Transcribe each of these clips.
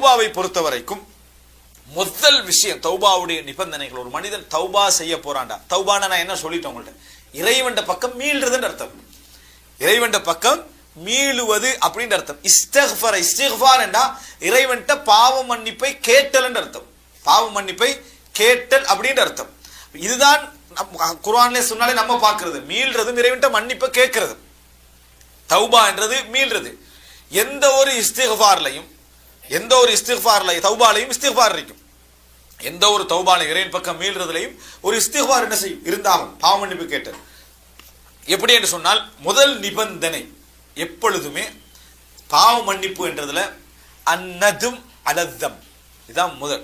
தௌபாவை பொறுத்த வரைக்கும் முதல் விஷயம் தௌபாவுடைய நிபந்தனைகள். ஒரு மனிதன் தௌபா செய்ய போறான்டா, தௌபான நான் என்ன சொல்லிட்டேன் உங்கள்ட்ட, இறைவன் பக்கம் மீள்றதுன்னு அர்த்தம். இறைவன் பக்கம் மீளுவது அப்படின்ற அர்த்தம். இஸ்திக்ஃபார் என்றா இறைவன் பாவ மன்னிப்பை கேட்டல் என்று அர்த்தம். பாவ மன்னிப்பை கேட்டல் அப்படின்ற அர்த்தம். இதுதான் குர்ஆன்ல சொன்னாலே நம்ம பார்க்கிறது. மீள்றது இறைவன் மன்னிப்பை கேட்கிறது. தௌபா என்றது மீள்றது. எந்த ஒரு இஸ்திக்ஃபார்லையும் தௌபாலையும் இஸ்திக்ஃபார் இருக்கும். எந்த ஒரு தௌபாலையும் இறைவன் பக்கம் மீள்றதுலையும் ஒரு இஸ்திக்ஃபார் என்ன செய்யும் இருந்தாகும், பாவ மன்னிப்பு கேட்டல். எப்படி என்று சொன்னால் முதல் நிபந்தனை எப்பொழுதுமே பாவ மன்னிப்பு என்றதுல அன்னதும் அலத்தம். இதுதான் முதல்.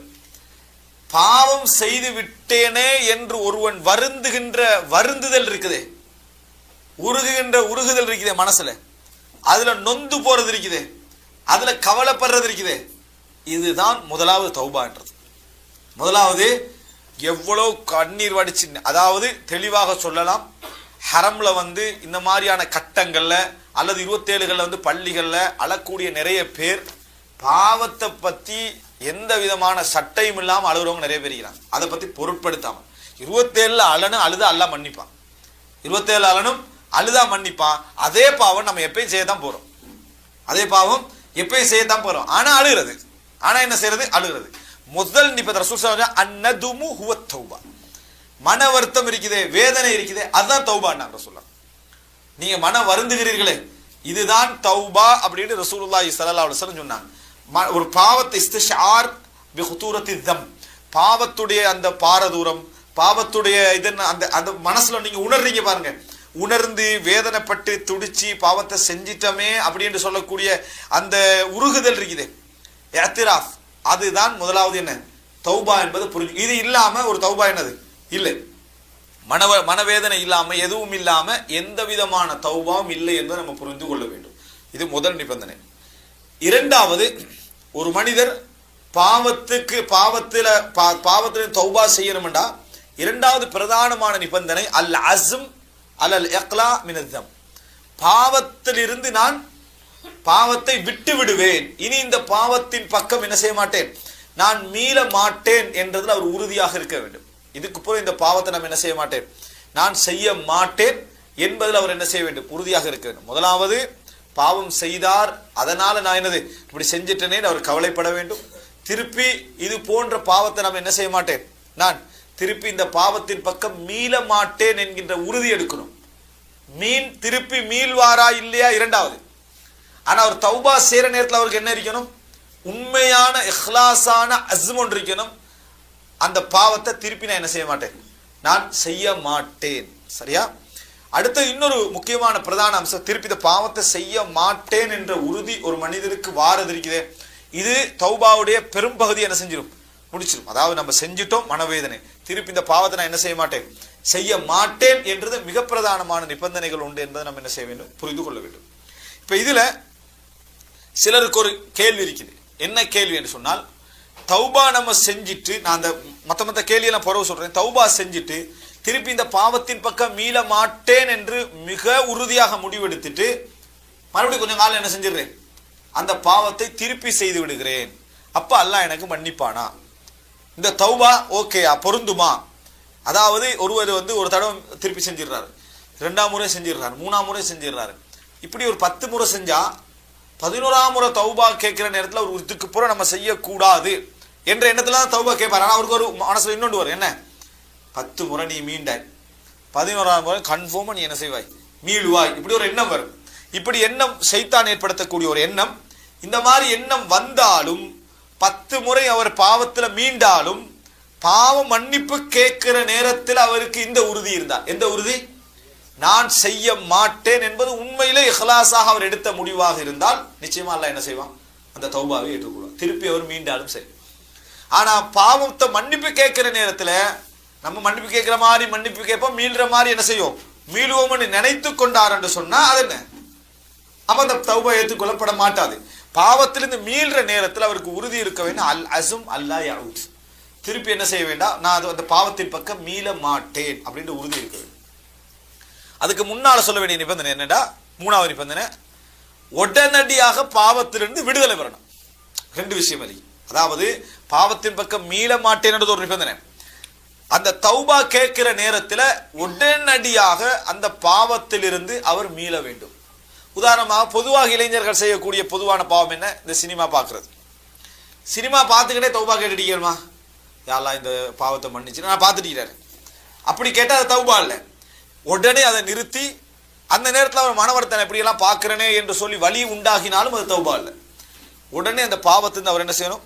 பாவம் செய்து விட்டேனே என்று ஒருவன் வருந்துதல் இருக்குதே, உருகுதல் இருக்குதே மனசுல, அதுல நொந்து போறது இருக்குதே, அதுல கவலைப்படுறது இருக்குதே, இதுதான் முதலாவது தௌபா என்றது. முதலாவது எவ்வளவு கண்ணீர் வடிச்சு, அதாவது தெளிவாக சொல்லலாம், ஹரம்ல இந்த மாதிரியான கட்டங்கள்ல அல்லது 27 பள்ளிகள்ல அழக்கூடிய நிறைய பேர் பாவத்தை பத்தி எந்த விதமான சட்டையும் இல்லாம அழுகிறவங்க நிறைய பேர் இருக்கிறாங்க. அதை பத்தி பொருட்படுத்தாம 27 அழனும் அழுதா அல்லா மன்னிப்பான். 27 அழனும் அழுதா மன்னிப்பான். அதே பாவம் நம்ம எப்பயும் செய்யத்தான் போறோம். ஆனா அழுகிறது. ஆனா என்ன செய்யறது? அழுகிறது. முதல் நிபந்தனை ரசூல் ஸல்லல்லாஹு அலைஹி வஸல்லம் அன்னதுமு ஹுவ தௌபா. மன வருத்தம் இருக்குதே, வேதனை இருக்குதே, அதுதான் தௌபான்னாங்க ரசூலுல்லாஹ். நீங்க மன வருந்துகிறீர்களே, இதுதான் தௌபா அப்படின்னு ரசூலுல்லாஹி ஸல்லல்லாஹு அலைஹி வஸல்லம் சொன்னாங்க. ஒரு பாவத்தை இஸ்திஷார் பிஹுதூரத்தி தம், பாவத்துடைய அந்த பாரதூரம், பாவத்துடைய அந்த மனசுல நீங்க உணர்றீங்க பாருங்க, உணர்ந்து வேதனைப்பட்டு துடிச்சு பாவத்தை செஞ்சிட்டமே அப்படின்னு சொல்லக்கூடிய அந்த உருகுதல் இருக்குது, இஅ்திராஃப், அதுதான் முதலாவது என்ன தௌபா என்பது புரிஞ்சு. இது இல்லாம ஒரு தௌபா என்னது இல்லை. மனவேதனை இல்லாம எதுவும் இல்லாம எந்த விதமான தௌபாவும் இல்லை என்பதை நம்ம புரிந்து கொள்ள வேண்டும். இது முதல் நிபந்தனை. இரண்டாவது, ஒரு மனிதர் பாவத்தில் தௌபா செய்யணும்டா இரண்டாவது பிரதானமான நிபந்தனை அல் அஸ்ம் அலல் இக்லா மினல் தம். பாவத்திலிருந்து நான் பாவத்தை விட்டு விடுவேன், இனி இந்த பாவத்தின் பக்கம் என்ன செய்ய மாட்டேன், நான் மீள மாட்டேன் என்றதில் அவர் உறுதியாக இருக்க வேண்டும். இதுக்கு பிறகு இந்த பாவத்தை நம்ம என்ன செய்ய மாட்டேன், நான் செய்ய மாட்டேன் என்பதில் அவர் என்ன செய்ய வேண்டும், உறுதியாக இருக்க வேண்டும். முதலாவது பாவம் செய்தார், அதனால நான் என்னது இப்படி செஞ்சிட்டேனே அவர் கவலைப்பட வேண்டும். திருப்பி இது போன்ற பாவத்தை நம்ம என்ன செய்ய மாட்டேன், நான் திருப்பி இந்த பாவத்தின் பக்கம் மீள மாட்டேன் என்கின்ற உறுதி எடுக்கணும். திருப்பி மீள்வாரா இல்லையா இரண்டாவது. ஆனா அவர் தௌபா செய்யற நேரத்தில் அவருக்கு என்ன இருக்கணும், உண்மையான இஹ்லாஸான அஸ்ம் ஒன்று இருக்கணும். அந்த பாவத்தை திருப்பி நான் என்ன செய்ய மாட்டேன், நான் செய்ய மாட்டேன். சரியா? அடுத்த இன்னொரு முக்கியமான பிரதான அம்சம், திருப்பி இந்த பாவத்தை செய்ய மாட்டேன் என்ற உறுதி ஒரு மனிதனுக்கு வாரது இருக்குதே, இது தௌபாவுடைய பெரும்பகுதி என்ன செஞ்சிடும், முடிச்சிடும். அதாவது நம்ம செஞ்சிட்டோம், மனவேதனை, திருப்பி இந்த பாவத்தை நான் என்ன செய்ய மாட்டேன், செய்ய மாட்டேன் என்றது மிக பிரதானமான நிபந்தனைகள் உண்டு என்பதை நம்ம என்ன செய்ய வேண்டும், புரிந்து கொள்ள வேண்டும். இப்ப இதுல சிலருக்கு ஒரு கேள்வி இருக்குது. என்ன கேள்வி என்று சொன்னால், தௌபா நம்ம செஞ்சிட்டு, நான் அந்த மத்த கேள்வியெல்லாம் புறவு சொல்றேன், தௌபா செஞ்சிட்டு திருப்பி இந்த பாவத்தின் பக்கம் மீள மாட்டேன் என்று மிக உறுதியாக முடிவெடுத்துட்டு மறுபடியும் கொஞ்சம் காலம் என்ன செஞ்சிடுறேன், அந்த பாவத்தை திருப்பி செய்து விடுகிறேன். அப்ப அல்லாஹ் எனக்கு மன்னிப்பானா, இந்த தௌபா ஓகேயா, பொருந்துமா? அதாவது ஒருவர் ஒரு தடவை திருப்பி செஞ்சிடுறாரு, 2ஆம் முறை செஞ்சிடுறாரு, 3ஆம் முறை செஞ்சிடுறாரு. இப்படி ஒரு 10 முறை செஞ்சா 11ஆம் முறை தௌபா கேட்கிற நேரத்தில் ஒரு இதுக்கு பூரா நம்ம செய்யக்கூடாது என்ற எண்ணத்துல தான் தௌபா கேட்பார். ஆனால் அவருக்கு ஒரு மனசுல இன்னொன்று வரும், என்ன, 10 முறை நீ மீண்டாய், 11ஆம் முறை கன்ஃபார்மா நீ என்ன செய்வாய், மீளுவாய். இப்படி ஒரு எண்ணம் வரும். இப்படி எண்ணம் ஷைத்தான் ஏற்படுத்தக்கூடிய ஒரு எண்ணம். இந்த மாதிரி எண்ணம் வந்தாலும் 10 முறை அவர் பாவத்துல மீண்டாலும் பாவ மன்னிப்பு கேட்கிற நேரத்தில் அவருக்கு இந்த உறுதி இருந்தார். எந்த உறுதி? நான் செய்ய மாட்டேன் என்பது உண்மையிலே இஹ்லாஸாக அவர் எடுத்த முடிவாக இருந்தால் நிச்சயமா அல்லாஹ் என்ன செய்வான், அந்த தௌபாவை ஏற்றுக்கொள்வான். திருப்பி அவர் மீண்டாலும் சரி. ஆனா பாவத்தை மன்னிப்பு கேட்கிற நேரத்துல நம்ம மன்னிப்பு கேட்கிற மாதிரி மன்னிப்பு கேட்போம், மீள்ற மாதிரி என்ன செய்வோம், மீளுவோம்னு நினைத்து கொண்டார் என்று சொன்னா அது என்ன, அப்ப அந்த தௌபா ஏற்றுக்கொள்ளப்பட மாட்டாது. பாவத்திலிருந்து மீள்ற நேரத்தில் அவருக்கு உறுதி இருக்க வேண்டும், அல் அஸும் அல்லா யஊத், திருப்பி என்ன செய்ய வேண்டாம், நான் அந்த பாவத்தின் பக்கம் மீள மாட்டேன் அப்படின்ற உறுதி இருக்க வேண்டும். அதுக்கு முன்னால சொல்ல வேண்டிய நிபந்தனை என்னடா, 3வது நிபந்தனை, உடனடியாக பாவத்திலிருந்து விடுதலை பெறணும். 2 விஷயம். அதாவது பாவத்தின் பக்கம் மீள மாட்டேன் ஒரு நிபந்தனை. அந்த தௌபா கேட்கிற நேரத்தில் உடனடியாக அந்த பாவத்திலிருந்து அவர் மீள வேண்டும். உதாரணமாக பொதுவாக இளைஞர்கள் செய்யக்கூடிய பொதுவான பாவம் என்ன? இந்த சினிமா பார்க்கறது. சினிமா பார்த்துக்கிட்டே தௌபா கேட்டுட்டீங்கம்மா, யாரெல்லாம் இந்த பாவத்தை மன்னிச்சு நான் பார்த்துட்டீங்கிறாரு. அப்படி கேட்டால் அது தௌபா இல்லை. உடனே அதை நிறுத்தி அந்த நேரத்தில் அவர் மனவர்த்தனை எப்படியெல்லாம் பார்க்குறனே என்று சொல்லி வலி உண்டாகினாலும் அது தௌபா இல்லை. உடனே அந்த பாவத்திலிருந்து அவர் என்ன செய்யணும்?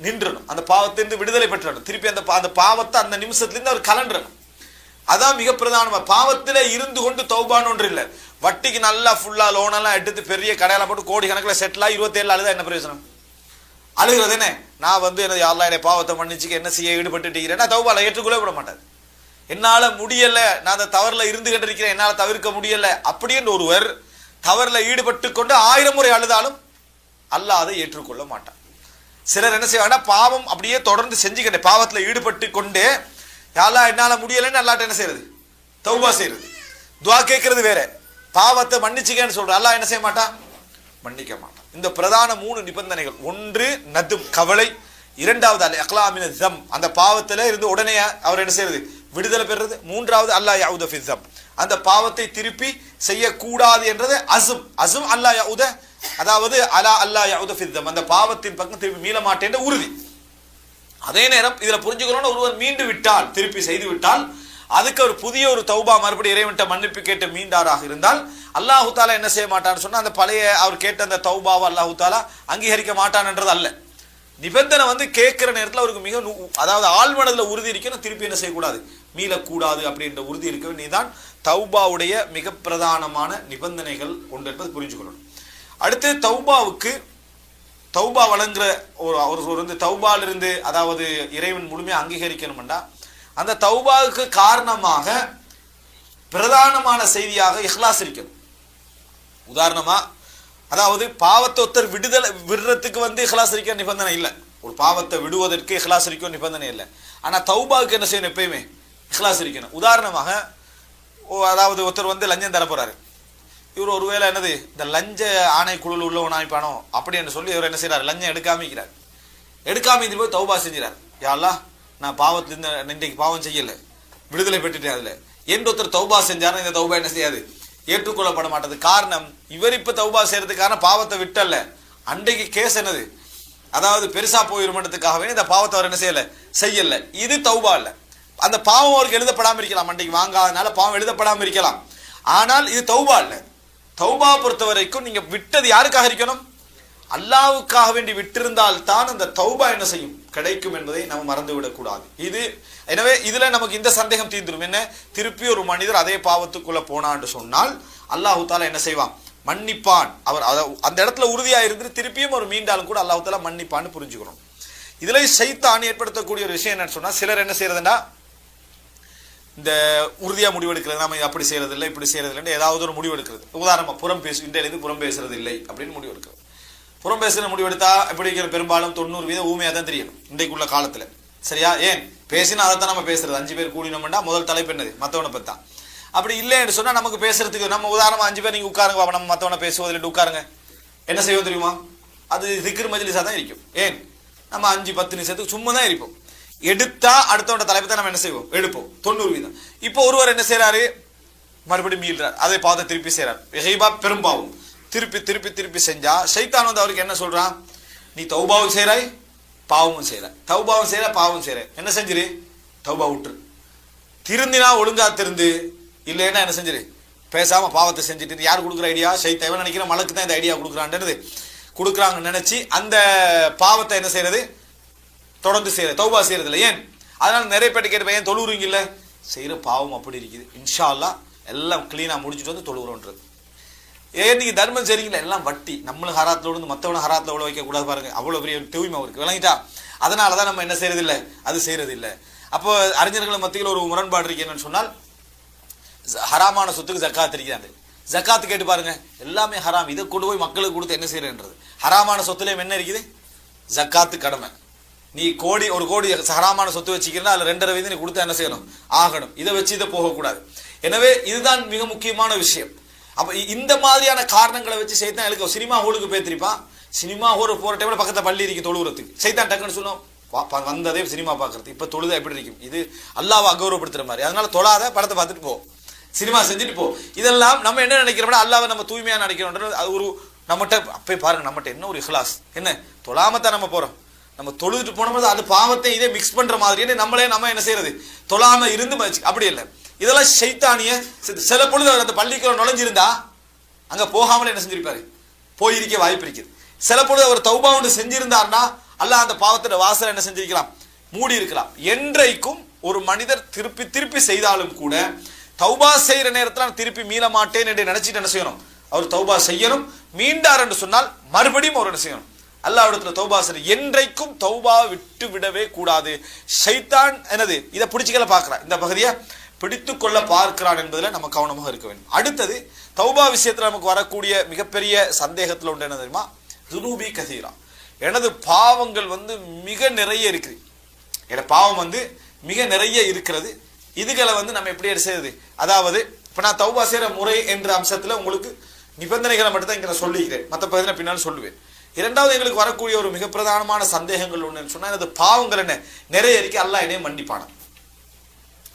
நின்றணும். அந்த பாவத்திலிருந்து விடுதலை பெற்றணும். திருப்பி அந்த பாவத்தை அந்த நிமிஷத்துலேருந்து அவர் கலண்டணும். அதான் மிக பிரதானமாக. பாவத்தில் இருந்து கொண்டு தௌபான்னு ஒன்று இல்லை. வட்டிக்கு நல்லா ஃபுல்லாக லோனெல்லாம் எடுத்து பெரிய கடையில் போட்டு கோடி கணக்கில் செட்டிலாக 27 அழுதா என்ன பிரயோஜனம்? அழுகிறது என்ன? நான் என்ன யாரெல்லாம் என்னை பாவத்தை மன்னிச்சுக்க என்ன செய்ய ஈடுபட்டுட்டீங்கன்னா தௌபால ஏற்றுக்கொள்ள விட மாட்டாது. என்னால் முடியலை, நான் அந்த தவறில் இருந்து கொண்டிருக்கிறேன், என்னால் தவிர்க்க முடியலை அப்படின்னு ஒருவர் தவறில் ஈடுபட்டு கொண்டு 1000 முறை அழுதாலும் அல்லாஹ் அதை ஏற்றுக்கொள்ள மாட்டான். சிலர் என்ன செய்வாங்கன்னா பாவம் அப்படியே தொடர்ந்து செஞ்சுக்கிட்டே பாவத்தில் ஈடுபட்டு கொண்டே யாரெல்லாம் என்னால் முடியலைன்னு அல்லாட்ட என்ன செய்யறது? தௌபா செய்யறது. துவா கேட்கறது வேற, பாவத்தை மன்னிச்சுக்கன்னு சொல்ற. அல்லாஹ் என்ன செய்ய மாட்டான்? மன்னிக்க மாட்டான். இந்த பிரதான 3 நிபந்தனைகள். ஒன்று நதும் கவலை, இரண்டாவது அல் இக்லாமின தம் அந்த பாவத்தில் இருந்து உடனே அவர் என்ன செய்யறது? விடுதலை பெறுறது. மூன்றாவது அல்லா யவுத ஃபி தம் அந்த பாவத்தை திருப்பி செய்யக்கூடாது என்றது அஸம். அஸம் அல்லா யவுத, அதாவது அலா அல்லா யவுத ஃபி தம் அந்த பாவத்தின் பக்கம் திருப்பி மீள மாட்டேன் உறுதி. அதே நேரம் இதுல புரிஞ்சுக்கணும்னு ஒருவர் மீண்டு விட்டால், திருப்பி செய்து விட்டால், அதுக்கு ஒரு புதிய ஒரு தௌபா மறுபடியும் இறைவன்ட்ட மன்னிப்பு கேட்டு மீண்டாராக இருந்தால் அல்லாஹு தாலா என்ன செய்ய மாட்டான்னு சொன்னா அந்த பழைய அவர் கேட்ட அந்த தௌபாவை அல்லாஹு தாலா அங்கீகரிக்க மாட்டான்ன்றது அல்ல. நிபந்தனை கேட்கிற நேரத்தில் அவருக்கு மிக அதாவது ஆழ்மனதில் உறுதி இருக்கணும், திருப்பி என்ன செய்யக்கூடாது? மீளக்கூடாது அப்படின்ற உறுதி இருக்க வேண்டியதான் தௌபாவுடைய மிக பிரதானமான நிபந்தனைகள் ஒன்று என்பது புரிஞ்சுக்கணும். அடுத்து தௌபா வழங்குற ஒரு தௌபாலிருந்து அதாவது இறைவன் முழுமையாக அங்கீகரிக்கணும்டா அந்த தௌபாவுக்கு காரணமாக பிரதானமான செய்தியாக இஹ்லாஸ் இருக்கணும். உதாரணமா அதாவது பாவத்தை ஒருத்தர் விடுறதுக்கு இஹ்லாஸ் இருக்க நிபந்தனை இல்லை. ஒரு பாவத்தை விடுவதற்கு இஹ்லாஸ் இருக்க நிபந்தனை இல்லை. ஆனா தௌபாவுக்கு என்ன செய்யணும்? எப்பயுமே இஹ்லாஸ் இருக்கணும். உதாரணமாக அதாவது ஒருத்தர் லஞ்சம் தர போறாரு. இவர் ஒருவேளை என்னது இந்த லஞ்ச ஆணைக்குழுவில் உள்ளவன் ஆயிப்பானோ அப்படின்னு சொல்லி இவர் என்ன செய்யறாரு? லஞ்சம் எடுக்காம போய் தௌபா செஞ்சுறாரு. யா அல்லாஹ் நான் பாவத்திலிருந்து இன்றைக்கு பாவம் செய்யல, விடுதலை பெற்றுட்டேன் அதுல என்று ஒருத்தர் தௌபா செஞ்சாருன்னா இந்த தௌபா என்ன செய்யாது? ஏற்றுக்கொள்ளப்பட மாட்டது. காரணம் இவர் இப்ப தௌபா செய்யறதுக்கான பாவத்தை விட்டல்ல, அன்றைக்கு கேஸ் என்னது அதாவது பெருசா போயிருமன்றதுக்காகவே இந்த பாவத்தை அவர் என்ன செய்யல. இது தௌபா இல்ல. அந்த பாவம் அவருக்கு எழுதப்படாம இருக்கலாம், அன்றைக்கு வாங்காதனால பாவம் எழுதப்படாம இருக்கலாம். ஆனால் இது தௌபா இல்ல. தௌபா பொறுத்த வரைக்கும் நீங்க விட்டது யாருக்காக இருக்கணும்? அல்லாஹ்வுக்காக வேண்டி விட்டிருந்தால் தான் அந்த தௌபா என்ன செய்யும்? கிடைக்கும் என்பதை நம்ம மறந்து விடக்கூடாது. எனவே இதுல நமக்கு இந்த சந்தேகம் தீர்ந்துடும். என்ன? திருப்பி ஒரு மனிதர் அதே பாவத்துக்குள்ள போனான்னு சொன்னால் அல்லாஹு தாலா என்ன செய்வான்? மன்னிப்பான். அவர் அந்த இடத்துல உறுதியா இருந்து திருப்பியும் ஒரு மீண்டாலும் கூட அல்லாஹு தாலா மன்னிப்பான்னு புரிஞ்சுக்கணும். இதுல ஷைத்தான் ஏற்படுத்தக்கூடிய ஒரு விஷயம் என்னன்னு சொன்னா, சிலர் என்ன செய்யறதுன்னா இந்த உறுதியா முடிவெடுக்கிறது, நம்ம அப்படி செய்யறது இல்லை இப்படி செய்யறது இல்லைன்னு ஏதாவது ஒரு முடிவு எடுக்கிறது. உதாரணமா புறம் பேசுறது இல்லை அப்படின்னு முடிவு எடுக்கிறது. புறம் பேசுற முடிவெடுத்தா எப்படி பெரும்பாலும் 90% ஊமையா தான் தெரியும் இன்றைக்குள்ள காலத்துல. சரியா? ஏன் பேசினா அதை தான் நம்ம பேசுறது. 5 பேர் கூடினோம்னா முதல் தலைப்பு என்னது? மத்தவனை பத்தி தான். அப்படி இல்லைன்னு சொன்னா நமக்கு பேசுறதுக்கு நம்ம உதாரணமா 5 பேர் நீங்க உட்காருங்க பாப்பா, நம்ம மத்தவனை பேசுவதில் உட்காருங்க, என்ன செய்வோம் தெரியுமா? அது திக்ர் மஜ்லிஸா தான் இருக்கும். ஏன்? நம்ம 5-10 நிமிஷத்துக்கு சும்மா தான் இருப்போம். எடுத்தா அடுத்தவன தலைப்பு தான் நம்ம என்ன செய்வோம்? எடுப்போம் 90%. இப்போ ஒருவர் என்ன செய்யறாரு? மறுபடியும் மீள்றார், அதே பாவத்தை திருப்பி செய்யறார். பெரும்பாவும் திருப்பி செஞ்சா ஷைத்தான் அவருக்கு என்ன சொல்றான்? நீ தௌபாவும் செய்றாய் பாவமும் செய்றாய், தௌபாவும் செய்ற பாவமும் செய்ற, என்ன செஞ்சிரு? தௌபா விட்டுரு. திருந்தினா ஒழுங்கா திருந்து, இல்லைன்னா என்ன செஞ்சிரு? பேசாம பாவத்தை செஞ்சுட்டு. யார் கொடுக்குற ஐடியா? ஷைத்தான் நினைக்கிற மலக்கு தான் இந்த ஐடியா கொடுக்குறாங்கன்னு நினைச்சு அந்த பாவத்தை என்ன செய்யறது? தொடர்ந்து செய்யற, தௌபா செய்யறது இல்லை. ஏன்? அதனால நிறைய பேர் கேட்டு ஏன் தொழுவுறீங்க? இல்ல செய்யற பாவம் அப்படி இருக்குது, இன்ஷா அல்லாஹ் எல்லாம் கிளீனா முடிச்சுட்டு தொழுவுறோன்றது. ஏன் நீங்க தர்மம் செய்றீங்களா? எல்லாம் வட்டி, நம்மளும் ஹராத்துல விழுந்து மற்றவன ஹராத்துல உள்ள வைக்க கூடாது பாருங்க, அவ்வளவு பெரிய தூய்மை அவருக்கு விளங்கிட்டா. அதனாலதான் நம்ம என்ன செய்யறது இல்லை, அது செய்யறது இல்லை. அப்போ அறிஞர்கள் மத்தியில் ஒரு முரண்பாடு இருக்கு. என்னன்னு சொன்னால் ஹராமான சொத்துக்கு ஜக்காத் இருக்கிறாங்க. ஜக்காத்து கேட்டு பாருங்க, எல்லாமே ஹராம், இதை கொண்டு போய் மக்களுக்கு கொடுத்து என்ன செய்யறன்றது. ஹராமான சொத்துலயும் என்ன இருக்குது? ஜக்காத்து கடமை. நீ ஒரு கோடி ஹராமான சொத்து வச்சுக்கிறா அதுல 2.5 நீ கொடுத்து என்ன செய்யணும்? ஆகணும். இதை வச்சு இதை போகக்கூடாது. எனவே இதுதான் மிக முக்கியமான விஷயம். அப்ப இந்த மாதிரியான காரணங்களை வச்சு செய்தான் எனக்கு சினிமா ஹோலுக்கு பேத்திருப்பான், சினிமா போற டைம்ல பக்கத்துல பள்ளி இருக்கு தொழுகிறதுக்கு, சைத்தான் டக்குன்னு சொல்லும் வந்ததே சினிமா பார்க்கறது, இப்ப தொழுத எப்படி இருக்கும், இது அல்லாஹ்வை அகௌரவப்படுத்துற மாதிரி, அதனால தொழாத, படத்தை பார்த்துட்டு போ, சினிமா செஞ்சுட்டு போ. இதெல்லாம் நம்ம என்ன நினைக்கிறோம்னா அல்லாஹ்வை நம்ம தூய்மையா நினைக்கிறோம். அது ஒரு நம்மகிட்ட அப்பே பாருங்க, நம்மகிட்ட என்ன ஒரு இஹ்லாஸ், என்ன தொழாமத்தான் நம்ம போறோம். நம்ம தொழுதுட்டு போனோம் அது பாவத்தை இதே மிக்ஸ் பண்ற மாதிரி நம்ம என்ன செய்யறது, தொழாம இருந்து அப்படி இல்லை. இதெல்லாம் ஷைத்தானிய. சில பொழுது அவர் அந்த பள்ளிக்குள்ள நுழைஞ்சிருந்தா அங்க போகாமல் என்ன செஞ்சிருப்பாரு, போயிருக்க வாய்ப்பு இருக்குது. சில பொழுது அவர் தௌபா ஒன்று செஞ்சிருந்தார்னா அல்லாஹ் அந்த பாவத்தோட வாசல் என்ன செஞ்சிருக்கலாம், மூடி இருக்கலாம். என்றைக்கும் ஒரு மனிதர் திருப்பி திருப்பி செய்தாலும் கூட தௌபா செய்யற நேரத்தில் திருப்பி மீள மாட்டேன் என்று நினைச்சிட்டு என்ன செய்யணும், அவர் தௌபா செய்யணும். மீண்டார் என்று சொன்னால் மறுபடியும் அவர் என்ன செய்யணும், அல்லாஹ்விடத்துல தௌபா செய்ய. என்றைக்கும் தௌபா விட்டு விடவே கூடாது. ஷைத்தான் என்னது இதை பிடிச்சிக்கல பார்க்கிறான், இந்த பகுதியை பிடித்து கொள்ள பார்க்கிறான் என்பதில் நம்ம கவனமாக இருக்க வேண்டும். அடுத்தது தௌபா விஷயத்தில் நமக்கு வரக்கூடிய மிகப்பெரிய சந்தேகத்தில் உண்டு என்ன தெரியுமா, துனூபி கதீரா, எனது பாவங்கள் மிக நிறைய இருக்குது, என பாவம் மிக நிறைய இருக்கிறது. இதுகளை நம்ம எப்படி செய்யுது, அதாவது இப்ப நான் தௌபா செய்யற முறை என்ற அம்சத்துல உங்களுக்கு நிபந்தனைகளை மட்டும் தான் இங்க நான் சொல்லிக்கிறேன், மற்ற பகுதியில் பின்னால் சொல்லுவேன். இரண்டாவது எங்களுக்கு வரக்கூடிய ஒரு மிக பிரதானமான சந்தேகங்கள் ஒன்று சொன்னா, எனது பாவங்கள் என்ன நிறைய இருக்கு, அல்லாஹ் என்னைய மன்னிப்பானா,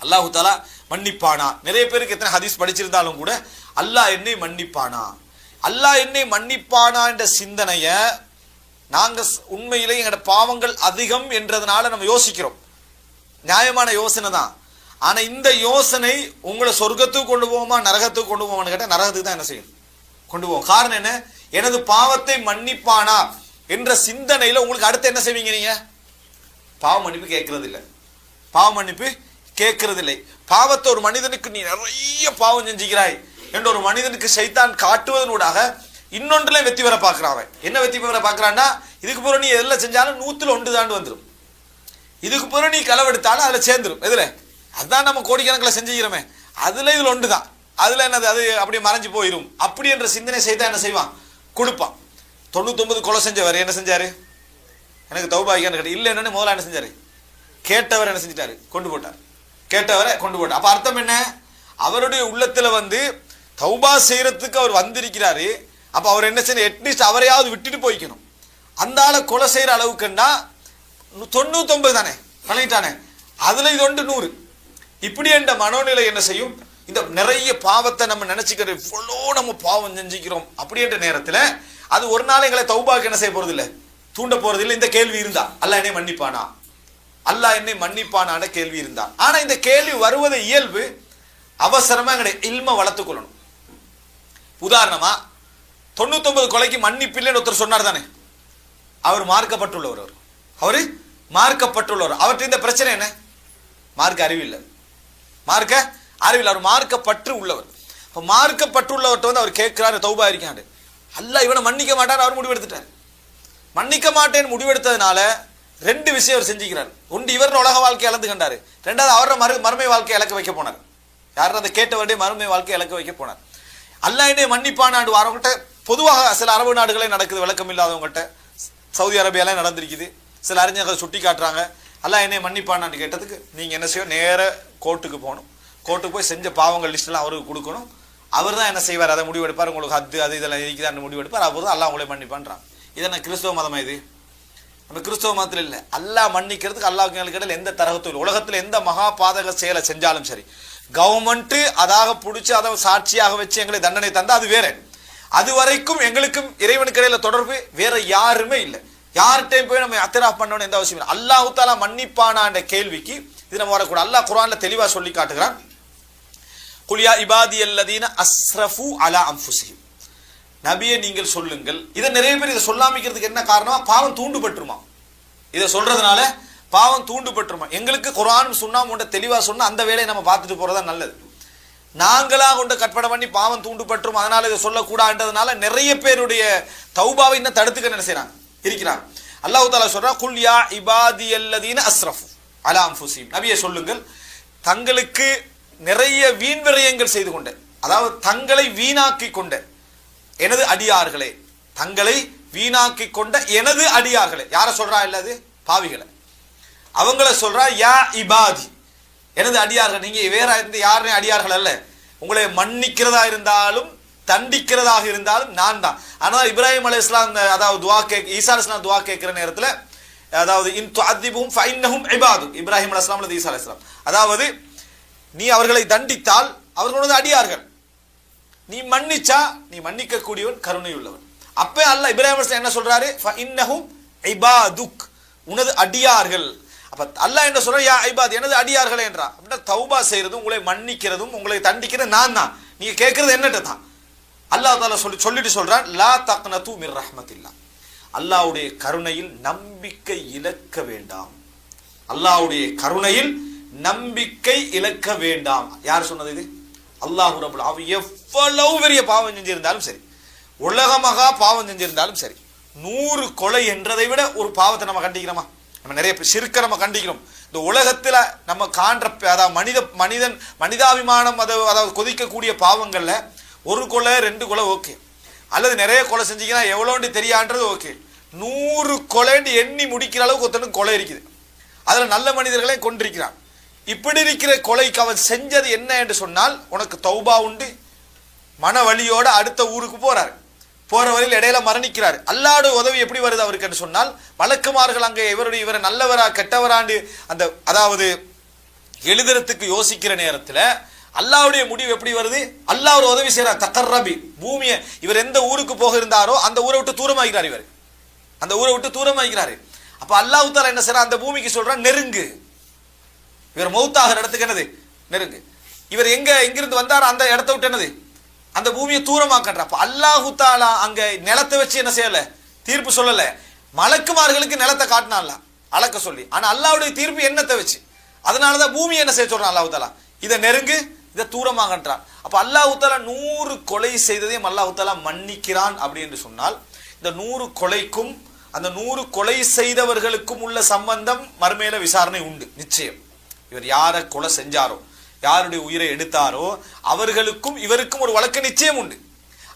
அல்லாஹு தாலா மன்னிப்பானா. நிறைய பேருக்கு எத்தனை ஹதீஸ் படிச்சிருந்தாலும் கூட அல்லாஹ் என்னை மன்னிப்பானா, அல்லாஹ் என்னை மன்னிப்பானா என்ற சிந்தனைய நாங்க உண்மையிலே எங்களோட பாவங்கள் அதிகம் என்றதுனால நம்ம யோசிக்கிறோம், நியாயமான யோசனை தான். ஆனா இந்த யோசனை உங்களை சொர்க்கத்துக்கு கொண்டு போவோமா நரகத்துக்கு கொண்டு போவோம்னு கேட்டா நரகத்துக்கு தான் என்ன செய்யும், கொண்டு போவோம். காரணம் என்ன, எனது பாவத்தை மன்னிப்பானா என்ற சிந்தனையில உங்களுக்கு அடுத்து என்ன செய்வீங்க, நீங்க பாவ மன்னிப்பு கேட்கறது இல்லை, பாவ மன்னிப்பு கேட்கறது இல்லை. பாவத்தை ஒரு மனிதனுக்கு நீ நிறைய பாவம் செஞ்சுக்கிறாய் என்ற ஒரு மனிதனுக்கு ஷைத்தான் காட்டுவதனூடாக இன்னொன்றுல வெற்றி பெற பார்க்கிறான். என்ன வெற்றி பெற பார்க்கிறான்னா, இதுக்கு பிறகு நீ எதில் செஞ்சாலும் 100 தாண்டு வந்துடும், இதுக்கு பிறகு நீ களவெடுத்தாலும் அதுல சேர்ந்துடும். எதுல, அதுதான் நம்ம கோடிக்கணக்கில் செஞ்சுக்கிறோமே, அதுல இதுல ஒன்றுதான், அதுல என்னது அது அப்படியே மறைஞ்சு போயிடும். அப்படி என்ற சிந்தனை செய்தா என்ன செய்வான், கொடுப்பான். 99 கொலை செஞ்சவர் என்ன செஞ்சாரு, எனக்கு தௌபாய்க்கான்னு கேட்டு இல்லை என்னன்னு முதல்ல என்ன செஞ்சாரு, கேட்டவர் என்ன செஞ்சிட்டாரு, கொண்டு போட்டார், கேட்டவரை கொண்டு போட்டார். அப்ப அர்த்தம் என்ன, அவருடைய உள்ளத்துல தௌபா செய்யறதுக்கு அவர் வந்திருக்கிறாரு. அப்ப அவர் என்ன செய்ய, அட்லீஸ்ட் அவரையாவது விட்டுட்டு போய்க்கணும். அந்த ஆளை கொலை செய்யற அளவுக்குன்னா 99 தானே பண்ணிட்டானே, அதுல இது 100. இப்படி என்ற மனோநிலை என்ன செய்யும், இந்த நிறைய பாவத்தை நம்ம நினைச்சுக்கிறோம், இவ்வளோ நம்ம பாவம் செஞ்சுக்கிறோம் அப்படி என்ற நேரத்தில் அது ஒரு நாள் எங்களை தௌபாக்கு என்ன செய்ய போறது இல்லை, தூண்ட போறது இல்லை. இந்த கேள்வி இருந்தா அல்லாஹ் என்னை மன்னிப்பானா, அல்லாஹ் என்னை மன்னிப்பானான கேள்வி இருந்தா. ஆனா இந்த கேள்வி வருவது இயல்பு, அவசரமா எங்களுடைய இல்ம வளர்த்துக் கொள்ளணும். உதாரணமா 99 கொலைக்கு மன்னிப்பு இல்லைன்னு ஒருத்தர் சொன்னார் தானே, அவர் மார்க்கப்பட்டுள்ளவர், அவரு மார்க்கப்பட்டுள்ளவர். அவர்கிட்ட இந்த பிரச்சனை என்ன, மார்க்க அறிவில்லை, மார்க்க அறிவில், அவர் மார்க்கப்பற்று உள்ளவர். இப்ப மார்க்கப்பட்டுள்ளவர்கிட்ட அவர் கேட்கிறாரு தௌபா இருக்காண்டு, அல்லாஹ் இவனை மன்னிக்க மாட்டார், அவர் முடிவெடுத்துட்டார். மன்னிக்க மாட்டேன்னு முடிவெடுத்ததுனால 2 விஷயம் அவர் செஞ்சுக்கிறார். ஒன்று இவரோட உலக வாழ்க்கை இழந்து கண்டாரு, 2வது அவரோட மறுமை வாழ்க்கையை இழக்க வைக்க போனார். யாரும் அதை கேட்டவருடைய மறுமை வாழ்க்கையை இழக்க வைக்க போனார். அல்லாஹ் என்னை மன்னிப்பானாண்டு வரவங்கள்ட்ட பொதுவாக சில அரபு நாடுகளே நடக்குது, விளக்கம் இல்லாதவங்கள்ட்ட, சவுதி அரேபியாலாம் நடந்திருக்குது. சில அறிஞர்கள் சுட்டி காட்டுறாங்க, அல்லாஹ் என்னை மன்னிப்பானான்னு கேட்டதுக்கு நீங்க என்ன செய்யும், நேர கோர்ட்டுக்கு போகணும், கோர்ட்டுக்கு போய் செஞ்ச பாவங்கள் லிஸ்ட்லாம் அவருக்கு கொடுக்கணும், அவர் தான் என்ன செய்வார், அதை முடிவெடுப்பார், உங்களுக்கு ஹத்து அது இதெல்லாம் இருக்குதான்னு முடிவெடுப்பார், அவர் தான் அல்லாஹ் உங்களை மன்னிப்பான்றான். இதென்ன கிறிஸ்தவ மதமா இது? நம்ம கிறிஸ்தவ மதத்தில் இல்லை. அல்லாஹ் மன்னிக்கிறதுக்கு அல்லாஹ்க்கு இடையில எந்த தரகத்தும் இல்லை. உலகத்தில் எந்த மகா பாதக செயலை செஞ்சாலும் சரி, கவர்மெண்ட் அதாக பிடிச்சி அதை சாட்சியாக வச்சு எங்களை தண்டனை தந்தா அது வேற, அது வரைக்கும் எங்களுக்கும் இறைவனுக்கு இடையில தொடர்பு வேற யாருமே இல்லை. யார்கிட்டையும் போய் நம்ம அத்தராஃப் பண்ணணும் எந்த அவசியம் இல்லை. அல்லாஹு தாலா மன்னிப்பானான்ற கேள்விக்கு இது நம்ம வரக்கூடாது. அல்லாஹ் குர்ஆன்ல தெளிவா சொல்லி காட்டுகிறான், குல் யா இபாதியல்லதீன அஸ்ரஃபு அலா அன்ஃபுஸிஹிம், நபியே நீங்கள் சொல்லுங்கள். இதை நிறைய பேர் இதை சொல்லாமிக்கிறதுக்கு என்ன காரணமா, பாவம் தூண்டுபட்டுருமா, இதை சொல்றதுனால பாவம் தூண்டுபட்டுருமா. எங்களுக்கு குர்ஆனும் சுன்னாவும் உண்ட தெளிவா சொன்னா அந்த வேலையை நம்ம பார்த்துட்டு போறதா நல்லது. நாங்களா கொண்டு கற்பனை பண்ணி பாவம் தூண்டுபட்டுரும் அதனால இதை சொல்லக்கூடாதுன்றதுனால நிறைய பேருடைய தௌபாவை இன்னும் தடுத்துக்க என்ன செய்யறாங்க, இருக்கிறாங்க. அல்லாஹ் தஆலா சொல்றா, குல் யா இபாதியல்லதீன அஸ்ரஃபு அலா அன்ஃபுஸிஹிம், நபியே சொல்லுங்கள் தங்களுக்கு நிறைய வீண் விரயங்கள் செய்து கொண்ட, அதாவது தங்களை வீணாக்கி கொண்ட எனது அடியார்களே, தங்களை வீணாக்கி கொண்ட எனது அடியார்களே. யார சொல்றா, இல்லது பாவிகளை, அவங்கள சொல்றா, யா இபாதி எனது அடியார்கள். நீங்க வேற யாருமே அடியார்கள் அல்ல, உங்களை மன்னிக்கிறதா இருந்தாலும் தண்டிக்கிறதாக இருந்தாலும் நான் தான். ஆனால் இப்ராஹிம் அலைஹிஸ்ஸலாம் அதாவது ஈசா அலைஹிஸ்ஸலாம் துஆ கேட்கிற நேரத்தில் அதாவது இன் துஅதிபுஹும் ஃபஇன்னஹும் இபாது, இப்ராஹிம் அலைஹிஸ்ஸலாம் அல்லது ஈசா அலைஹிஸ்ஸலாம், அதாவது நீ அவர்களை தண்டித்தால் அவர்களோட அடியார்கள், நீ மன்னிச்சா நீ மன்னிக்க கூடியவன் கருணை உள்ளவன். அப்ப அல்லாஹ் இப்ராஹிம் அலைஹிஸ்ஸலாம் என்ன சொல்றாரு? ஃபஇன்னஹும் இபாதுக், உனது அடியார்கள். அப்ப அல்லாஹ் என்ன சொல்ற? யா இபாத், எனது அடியார்களே என்றா. அப்படின்னா தௌபா செய்யறதும் உங்களை மன்னிக்கிறதும் உங்களை தண்டிக்கிறது நான் தான். நீங்க கேட்கறது என்னட்ட தான். அல்லாஹ் தஆலா சொல்லிட்டு சொல்றான், லா தக்னது மிர் ரஹ்மத்தில்லாஹ், அல்லாஹ்வுடைய கருணையில் நம்பிக்கை இழக்க வேண்டாம். அல்லாஹ்வுடைய கருணையில் நம்பிக்கை இழக்க வேண்டாம். யார் சொன்னது இது? அல்லாஹ் ரப்பல் ஆலமீன். எவ்வளவு பெரிய பாவம் செஞ்சிருந்தாலும் சரி, உலகமாக பாவம் செஞ்சிருந்தாலும் சரி, 100 கொலை என்றதை விட ஒரு பாவத்தை நம்ம கண்டிக்கிறோமா? நம்ம நிறைய சிறுக்க நம்ம கண்டிக்கிறோம். இந்த உலகத்துல நம்ம காண்ற அதாவது மனிதாபிமானம் அதாவது கொதிக்கக்கூடிய பாவங்கள்ல 1 கொலை 2 கொலை ஓகே, அல்லது நிறைய கொலை செஞ்சீங்கன்னா எவ்வளோண்டு தெரியான்றது ஓகே. 100 கொலைன்னு எண்ணி முடிக்கிற அளவுக்கு ஒருத்தனுக்கு கொலை இருக்குது. அதுல நல்ல மனிதர்களே கொண்டிருக்கிறான். இப்படி இருக்கிற கொலைக்கு அவன் செஞ்சது என்ன என்று சொன்னால், உனக்கு தௌபா உண்டு, மன வலியோட அடுத்த ஊருக்கு போறாரு. போற வரையில் இடையில மரணிக்கிறார். அல்லாஹ்வுடைய உதவி எப்படி வருது அவருக்கு என்று சொன்னால், வழக்குமார்கள் அங்கே இவரை நல்லவரா கெட்டவராண்டு அந்த அதாவது எழுதுறதுக்கு யோசிக்கிற நேரத்தில் அல்லாஹ்வுடைய முடிவு எப்படி வருது? அல்லாஹ் ஒரு உதவி செய்யறார். தகர்ரபி, பூமியை இவர் எந்த ஊருக்கு போக இருந்தாரோ அந்த ஊரை விட்டு தூரமாகிறார். இவர் அந்த ஊரை விட்டு தூரமாகிறாரு. அப்ப அல்லாஹ் தஆலா என்ன செய்யறார்? அந்த பூமிக்கு சொல்றான், நெருங்கு. இவர் மௌத்தாகிற இடத்துக்கு என்னது? நெருங்கு. இவர் எங்கிருந்து வந்தாரோ அந்த இடத்த விட்டு என்னது? அந்த பூமியை தூரமாக்கன்ற. அப்ப அல்லாஹு தஆலா அங்க நிலத்தை வச்சு என்ன செய்யல? தீர்ப்பு சொல்லல. மலக்குமார்களுக்கு நிலத்தை காட்டினான்ல அளக்க சொல்லி. ஆனா அல்லாஹ்வுடைய தீர்ப்பு என்னத்தை வச்சு? அதனாலதான் பூமி என்ன செய்ய சொல்றான் அல்லாஹு தஆலா? இதை நெருங்கு, இதை தூரமாகன்றான். அப்ப அல்லாஹு தஆலா 100 கொலை செய்ததையும் அல்லாஹு தஆலா மன்னிக்கிறான். அப்படி என்று சொன்னால், இந்த 100 கொலைக்கும் அந்த 100 கொலை செய்தவர்களுக்கும் உள்ள சம்பந்தம் மறுமையில விசாரணை உண்டு நிச்சயம். இவர் யாரை கொலை செஞ்சாரோ, யாருடைய உயிரை எடுத்தாரோ அவர்களுக்கும் இவருக்கும் ஒரு வழக்கு நிச்சயம் உண்டு.